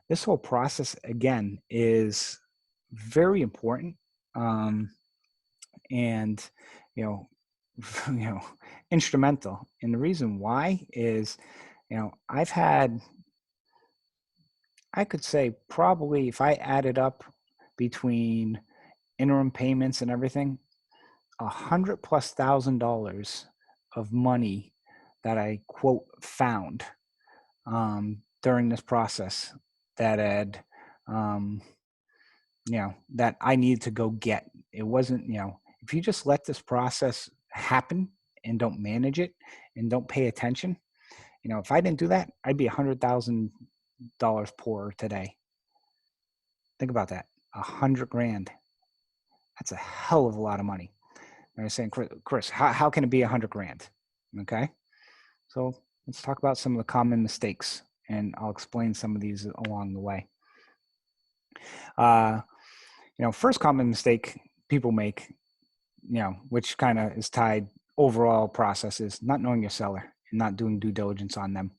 this whole process, again, is very important. And, instrumental. And the reason why is, I've had, I could say probably if I added up between interim payments and everything, $100,000+ of money that I quote found during this process that had, that I needed to go get. It wasn't, if you just let this process happen and don't manage it and don't pay attention, if I didn't do that, I'd be $100,000 poorer today. Think about that. $100,000. That's a hell of a lot of money. And I was saying, Chris, how can it be $100,000? Okay. So let's talk about some of the common mistakes, and I'll explain some of these along the way. First common mistake people make, which kind of is tied overall process, is not knowing your seller and not doing due diligence on them.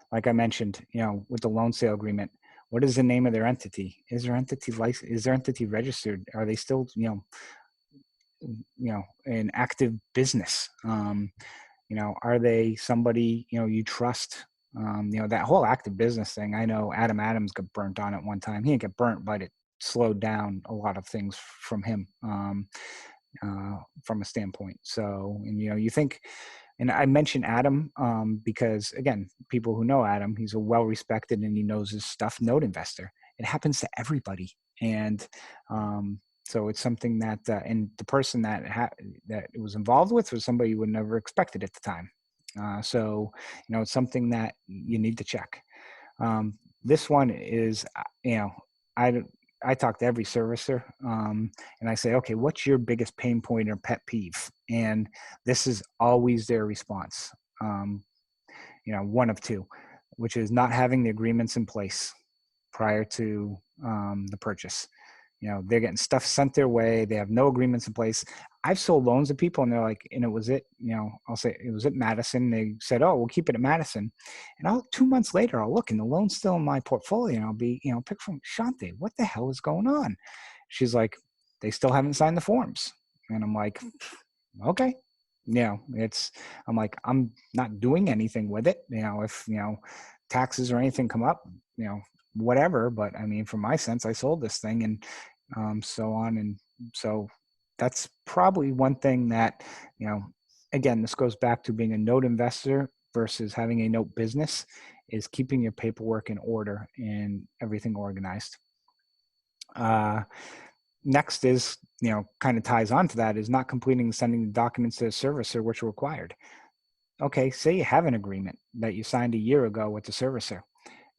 Like I mentioned, with the loan sale agreement, what is the name of their entity? Is their entity licensed? Is their entity registered? Are they still, an active business? Are they somebody, you trust? That whole active business thing, I know Adam Adams got burnt on it one time. He didn't get burnt, but it slowed down a lot of things from him from a standpoint. So, and, you think, and I mentioned Adam because, again, people who know Adam, he's a well-respected and he knows his stuff note investor. It happens to everybody. And so it's something that, and the person that it was involved with was somebody you would never expected at the time. So, it's something that you need to check. This one is, I talk to every servicer and I say, okay, what's your biggest pain point or pet peeve? And this is always their response. One of two, which is not having the agreements in place prior to the purchase. They're getting stuff sent their way. They have no agreements in place. I've sold loans to people and they're like, and it was it, I'll say it was at Madison. They said, oh, we'll keep it at Madison. And 2 months later, I'll look and the loan's still in my portfolio and I'll be, pick from Shante, what the hell is going on? She's like, they still haven't signed the forms. And I'm like, okay. I'm like, I'm not doing anything with it. If, taxes or anything come up, whatever. But I mean, from my sense, I sold this thing and so on. And so that's probably one thing that, again, this goes back to being a note investor versus having a note business, is keeping your paperwork in order and everything organized. next is, kind of ties on to that, is not completing and sending the documents to the servicer which are required. Okay, say you have an agreement that you signed a year ago with the servicer.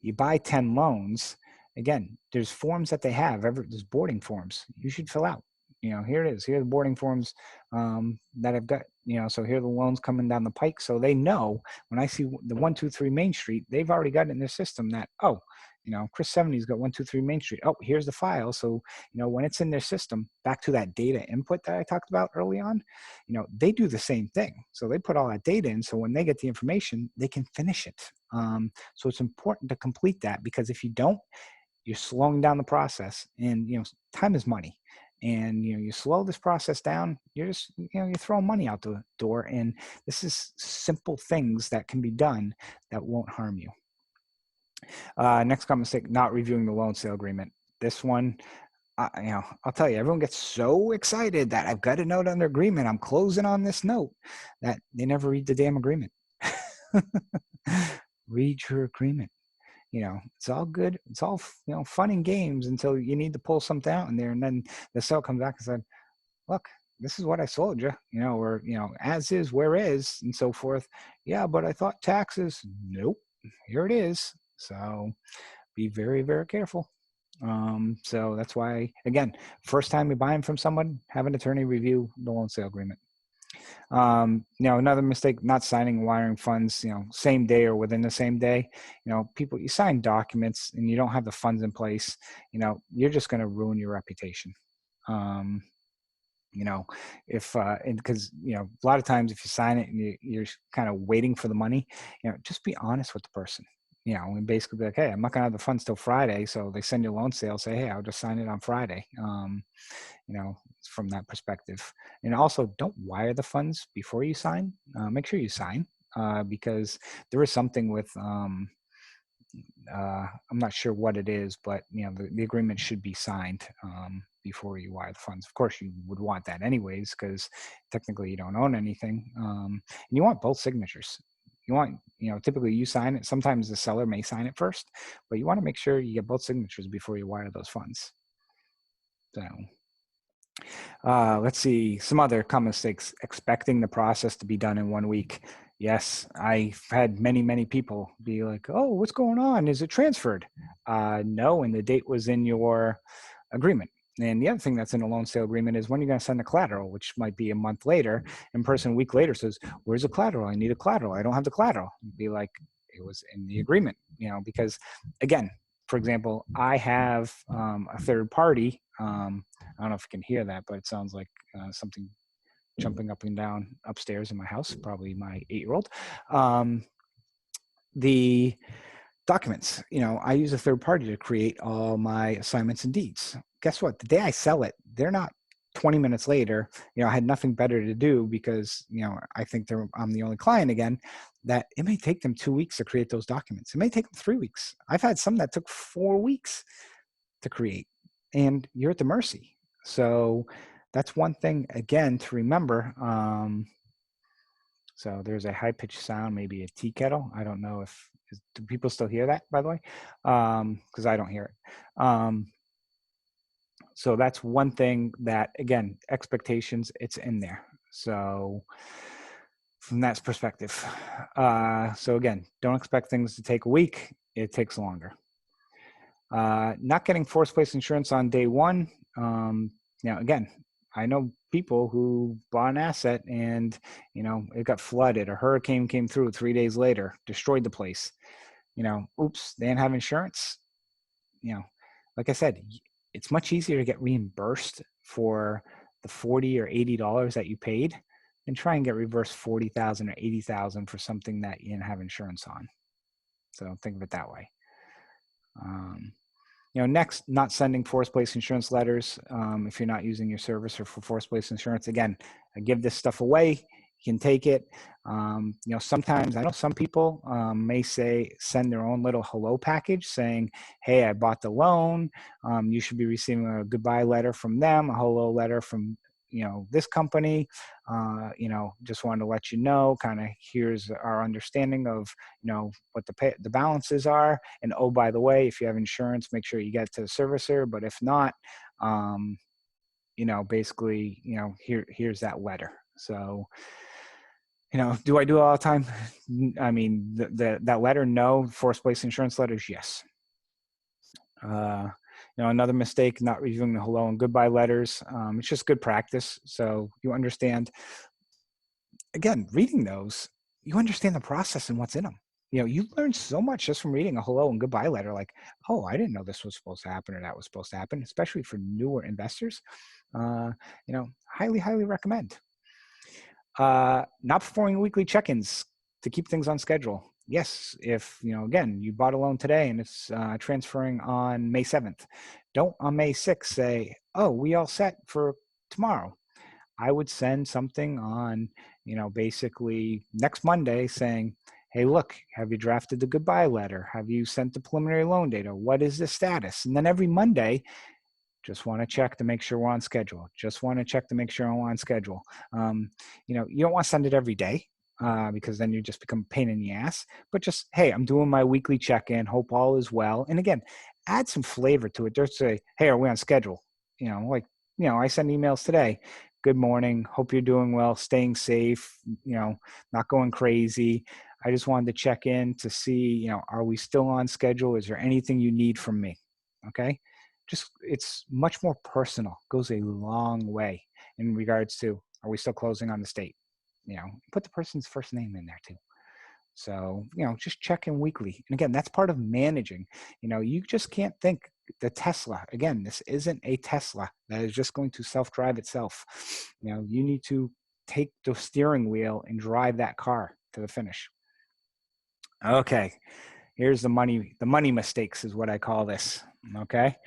You buy 10 loans. Again, there's forms that they have. There's boarding forms you should fill out. Here it is. Here are the boarding forms that I've got. So here are the loans coming down the pike. So they know when I see the 123 Main Street, they've already got it in their system that, oh, Chris 70's got 123 Main Street. Oh, here's the file. So, when it's in their system, back to that data input that I talked about early on, they do the same thing. So they put all that data in. So when they get the information, they can finish it. So it's important to complete that, because if you don't, you're slowing down the process, and time is money, and you slow this process down, you're just you're throwing money out the door. And this is simple things that can be done that won't harm you. Next common mistake: not reviewing the loan sale agreement. This one, I'll tell you, everyone gets so excited that I've got a note on their agreement, I'm closing on this note, that they never read the damn agreement. Read your agreement. It's all good. It's all, fun and games until you need to pull something out in there. And then the seller comes back and said, look, this is what I sold you, or, as is, where is, and so forth. Yeah, but I thought taxes. Nope. Here it is. So be very, very careful. So that's why, again, first time you're buying from someone, have an attorney review the loan sale agreement. Another mistake: not signing and wiring funds, same day or within the same day. People, you sign documents and you don't have the funds in place, you're just going to ruin your reputation. If because a lot of times if you sign it and you're kind of waiting for the money, just be honest with the person. And basically be like, hey, I'm not gonna have the funds till Friday. So they send you a loan sale, say, hey, I'll just sign it on Friday. From that perspective. And also, don't wire the funds before you sign. Make sure you sign, because there is something with, I'm not sure what it is, but the agreement should be signed before you wire the funds. Of course, you would want that anyways, because technically you don't own anything. And you want both signatures. You want, typically you sign it. Sometimes the seller may sign it first, but you want to make sure you get both signatures before you wire those funds. So let's see, some other common mistakes: expecting the process to be done in 1 week. Yes, I've had many, many people be like, oh, what's going on? Is it transferred? No, and the date was in your agreement. And the other thing that's in a loan sale agreement is when you're going to send the collateral, which might be a month later, and person a week later says, where's the collateral? I need a collateral. I don't have the collateral. Be like, it was in the agreement, because again, for example, I have a third party. I don't know if you can hear that, but it sounds like something jumping up and down upstairs in my house, probably my 8-year-old. The documents, I use a third party to create all my assignments and deeds. Guess what? The day I sell it, they're not 20 minutes later. I had nothing better to do because, I think I'm the only client again, that it may take them 2 weeks to create those documents. It may take them 3 weeks. I've had some that took 4 weeks to create, and you're at the mercy. So that's one thing, again, to remember. So there's a high-pitched sound, maybe a tea kettle. I don't know if, do people still hear that, by the way? Because I don't hear it. So that's one thing that, again, expectations, it's in there. So from that perspective. So again, don't expect things to take a week. It takes longer. Not getting forced place insurance on day one. Again, I know people who bought an asset and, it got flooded. A hurricane came through 3 days later, destroyed the place. Oops, they didn't have insurance. Like I said, it's much easier to get reimbursed for the $40 or $80 that you paid than try and get reversed $40,000 or $80,000 for something that you didn't have insurance on. So think of it that way. Next, not sending forced place insurance letters if you're not using your servicer for forced place insurance. Again, I give this stuff away. You can take it. Sometimes I know some people may send their own little hello package saying, hey, I bought the loan. You should be receiving a goodbye letter from them, a hello letter from this company. Just wanted to let you know, kind of here's our understanding of what the balances are, and oh, by the way, if you have insurance, make sure you get to the servicer, but if not, basically, here's that letter. So, do I do it all the time? I mean, that letter, no. Forced place insurance letters, yes. Another mistake, not reviewing the hello and goodbye letters. It's just good practice. So you understand, again, reading those, you understand the process and what's in them. You learn so much just from reading a hello and goodbye letter. Like, oh, I didn't know this was supposed to happen or that was supposed to happen, especially for newer investors. Highly, highly recommend. Not performing weekly check-ins to keep things on schedule. Yes, if, again, you bought a loan today and it's transferring on May 7th, don't on May 6th say, oh, we all set for tomorrow. I would send something on, basically next Monday saying, hey, look, have you drafted the goodbye letter? Have you sent the preliminary loan data? What is the status? And then every Monday, just want to check to make sure we're on schedule. Just want to check to make sure I'm on schedule. You don't want to send it every day because then you just become a pain in the ass. But just, hey, I'm doing my weekly check-in. Hope all is well. And again, add some flavor to it. Just say, hey, are we on schedule? I send emails today. Good morning. Hope you're doing well, staying safe, not going crazy. I just wanted to check in to see, are we still on schedule? Is there anything you need from me? Okay. It's much more personal, goes a long way in regards to, are we still closing on the state? Put the person's first name in there too. So, just check in weekly. And again, that's part of managing. You just can't think the Tesla. Again, this isn't a Tesla that is just going to self-drive itself. You need to take the steering wheel and drive that car to the finish. Okay, here's the money mistakes is what I call this. Okay.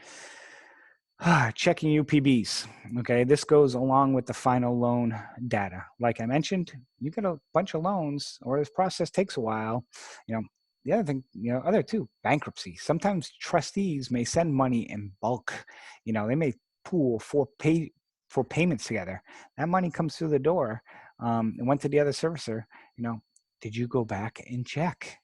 Checking UPBs. Okay, this goes along with the final loan data. Like I mentioned, you get a bunch of loans, or this process takes a while. The other thing, other two, bankruptcy. Sometimes trustees may send money in bulk. They may pool for payments together. That money comes through the door and went to the other servicer. Did you go back and check?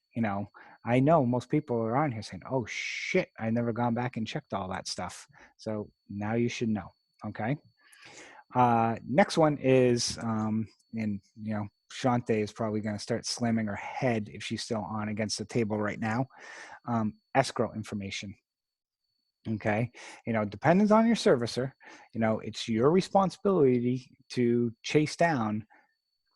I know most people are on here saying, oh shit, I never gone back and checked all that stuff. So now you should know. Okay. Next one is, Shante is probably going to start slamming her head if she's still on against the table right now. Escrow information. Okay. Depends on your servicer. It's your responsibility to chase down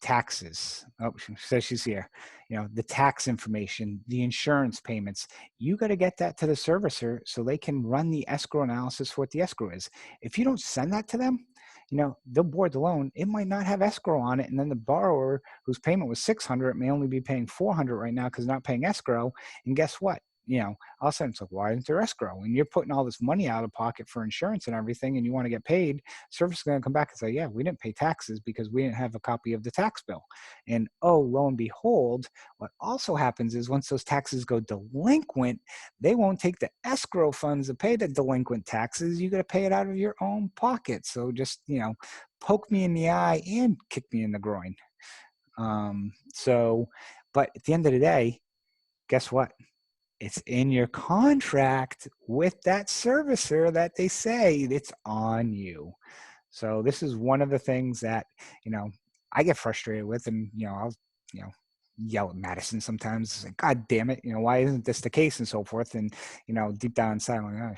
taxes. Oh, she says she's here. The tax information, the insurance payments, you got to get that to the servicer so they can run the escrow analysis for what the escrow is. If you don't send that to them, they'll board the loan. It might not have escrow on it. And then the borrower whose payment was $600 may only be paying $400 right now because not paying escrow. And guess what? All of a sudden it's like, why isn't there escrow? And you're putting all this money out of pocket for insurance and everything, and you want to get paid. Service is going to come back and say, yeah, we didn't pay taxes because we didn't have a copy of the tax bill. And oh, lo and behold, what also happens is once those taxes go delinquent, they won't take the escrow funds to pay the delinquent taxes. You got to pay it out of your own pocket. So just, poke me in the eye and kick me in the groin. But at the end of the day, guess what? It's in your contract with that servicer that they say it's on you. So this is one of the things that, I get frustrated with, and, I'll, yell at Madison sometimes. It's like, God damn it. Why isn't this the case, and so forth. And, deep down inside, I'm like,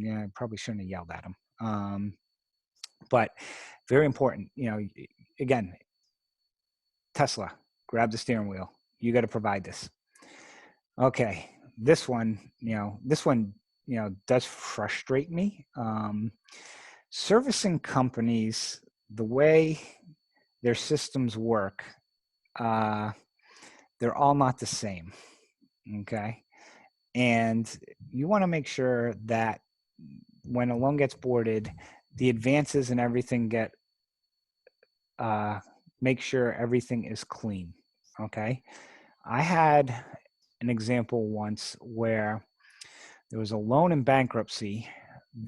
oh, I probably shouldn't have yelled at him. But very important, again, Tesla, grab the steering wheel. You got to provide this. Okay. This one does frustrate me. Servicing companies, the way their systems work, they're all not the same. Okay. And you want to make sure that when a loan gets boarded, the advances and everything make sure everything is clean. Okay. I had an example once where there was a loan in bankruptcy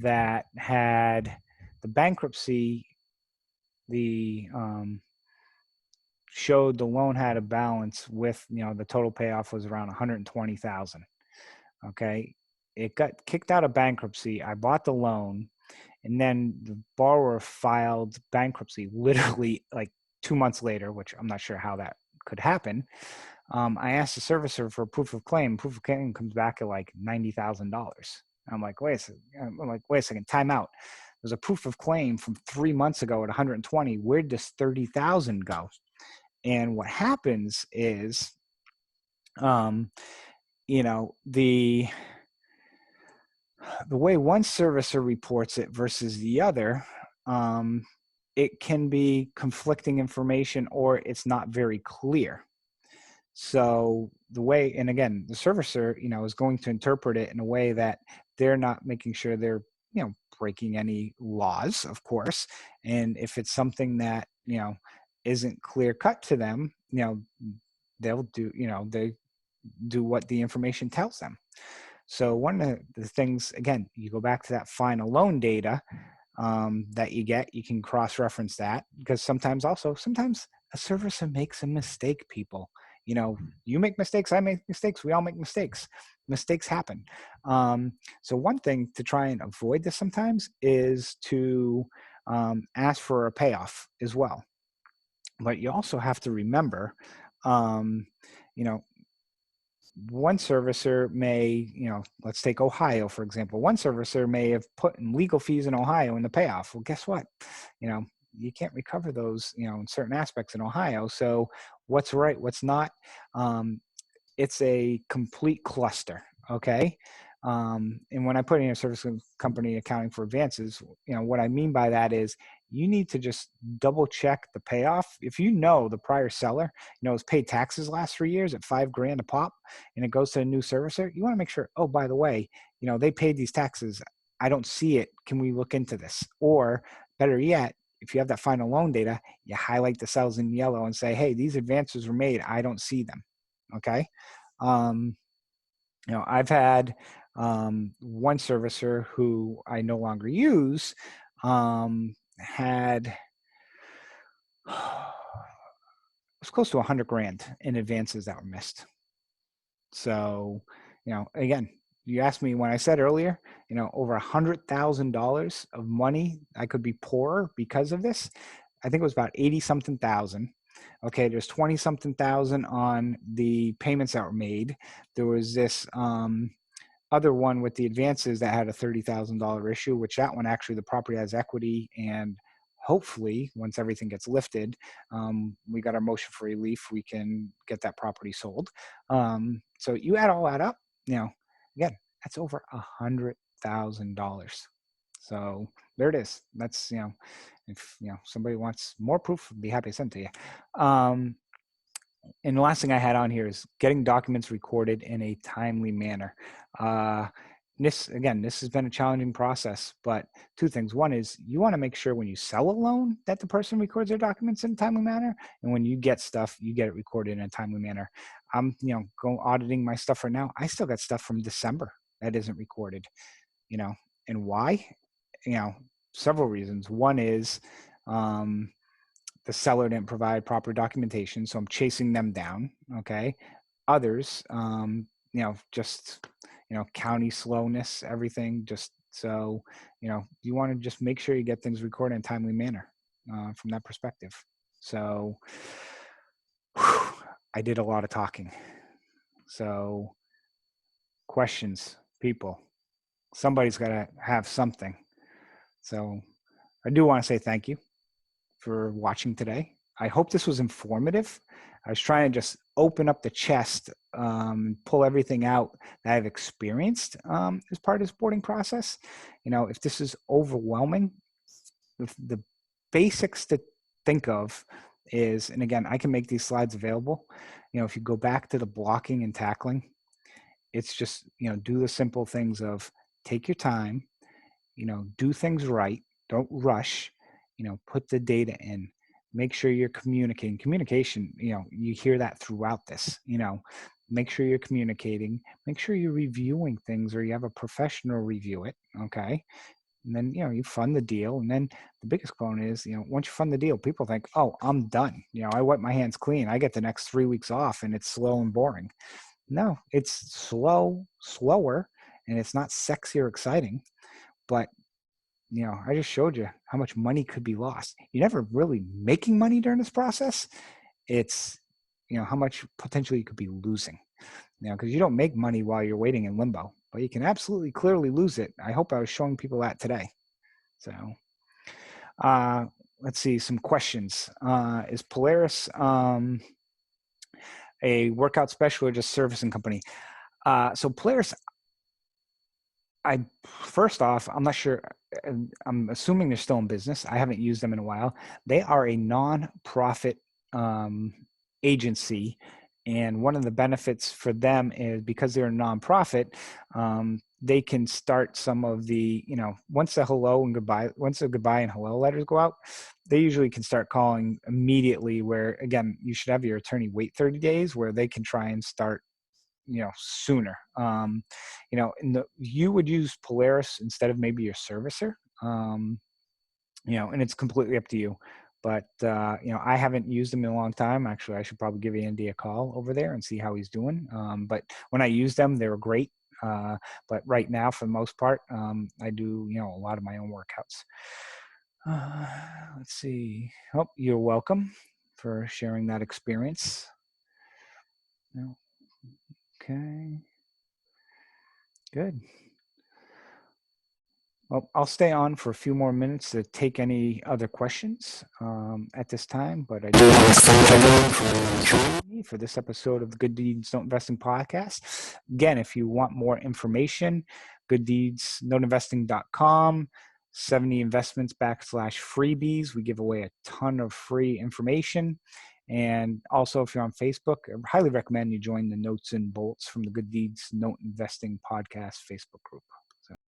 that had the bankruptcy, showed the loan had a balance with, the total payoff was around 120,000. Okay. It got kicked out of bankruptcy. I bought the loan And then the borrower filed bankruptcy literally like 2 months later, which I'm not sure how that could happen. I asked the servicer for a proof of claim. Proof of claim comes back at like $90,000. I'm like, wait a second, time out. There's a proof of claim from 3 months ago at 120. Where'd this 30,000 go? And what happens is, you know, the way one servicer reports it versus the other, it can be conflicting information or it's not very clear. So the way, and again, the servicer, you know, is going to interpret it in a way that they're not making sure they're, you know, breaking any laws, of course. And if it's something that, you know, isn't clear cut to them, you know, they'll do, you know, they do what the information tells them. So one of the things, again, you go back to that final loan data that you get, you can cross-reference that, because sometimes a servicer makes a mistake, people. You know, you make mistakes, I make mistakes, we all make mistakes. Mistakes happen. So one thing to try and avoid this sometimes is to ask for a payoff as well. But you also have to remember, you know, one servicer may, you know, let's take Ohio, for example. One servicer may have put in legal fees in Ohio in the payoff. Well, guess what? You know, you can't recover those, you know, in certain aspects in Ohio. So what's right, what's not, it's a complete cluster, okay? And when I put in a service company accounting for advances, you know, what I mean by that is you need to just double check the payoff. If you know the prior seller, you know, has paid taxes last 3 years at $5,000 a pop, and it goes to a new servicer, you want to make sure, oh, by the way, you know, they paid these taxes. I don't see it. Can we look into this? Or better yet, if you have that final loan data, you highlight the cells in yellow and say, hey, these advances were made. I don't see them. Okay. You know, I've had one servicer who I no longer use had it was close to $100,000 in advances that were missed. So, you know, again, you asked me when I said earlier, you know, over $100,000 of money I could be poorer because of this. I think it was about 80 something thousand. Okay, there's 20 something thousand on the payments that were made. There was this other one with the advances that had a $30,000 issue, which that one actually the property has equity, and hopefully once everything gets lifted, we got our motion for relief, we can get that property sold. So you add all that up, you know, again, that's over $100,000. So there it is. That's, you know, if, you know, somebody wants more proof, I'd be happy to send to you. And the last thing I had on here is getting documents recorded in a timely manner. This has been a challenging process, but two things. One is you want to make sure when you sell a loan that the person records their documents in a timely manner. And when you get stuff, you get it recorded in a timely manner. I'm, you know, going auditing my stuff right now. I still got stuff from December that isn't recorded, you know, and why? You know, several reasons. One is, the seller didn't provide proper documentation, so I'm chasing them down. Okay. Others, you know, just, you know, county slowness, everything. Just so, you know, you want to just make sure you get things recorded in a timely manner from that perspective. So I did a lot of talking. So questions, people, somebody's got to have something. So I do want to say thank you for watching today. I hope this was informative. I was trying to just open up the chest, pull everything out that I've experienced as part of this boarding process. You know, if this is overwhelming, the basics to think of is, and again, I can make these slides available. You know, if you go back to the blocking and tackling, it's just, you know, do the simple things of take your time, you know, do things right, don't rush, you know, put the data in, make sure you're communicating. Communication, you know, you hear that throughout this, you know, make sure you're communicating, make sure you're reviewing things or you have a professional review it, okay? And then, you know, you fund the deal. And then the biggest component is, you know, once you fund the deal, people think, oh, I'm done. You know, I wipe my hands clean. I get the next 3 weeks off and it's slow and boring. No, it's slower, and it's not sexy or exciting, but I just showed you how much money could be lost. You're never really making money during this process. It's, how much potentially you could be losing, because you don't make money while you're waiting in limbo, but you can absolutely clearly lose it. I hope I was showing people that today. So let's see some questions. Is Polaris a workout special or just servicing company? So Polaris, first off, I'm not sure. I'm assuming they're still in business. I haven't used them in a while. They are a non-profit agency, and one of the benefits for them is because they're a nonprofit, they can start some of the, once the goodbye and hello letters go out, they usually can start calling immediately. Where again, you should have your attorney wait 30 days, where they can try and start sooner. You would use Polaris instead of maybe your servicer, and it's completely up to you. But I haven't used them in a long time. Actually, I should probably give Andy a call over there and see how he's doing. But when I used them, they were great. But right now, for the most part, I do a lot of my own workouts. Let's see. Oh, you're welcome for sharing that experience. Okay. Good. Well, I'll stay on for a few more minutes to take any other questions at this time, but I do want to thank everyone for joining me for this episode of the Good Deeds Don't Investing podcast. Again, if you want more information, gooddeedsnotinvesting.com, 70 investments /freebies. We give away a ton of free information. And also, if you're on Facebook, I highly recommend you join the Notes and Bolts from the Good Deeds Don't Investing podcast Facebook group.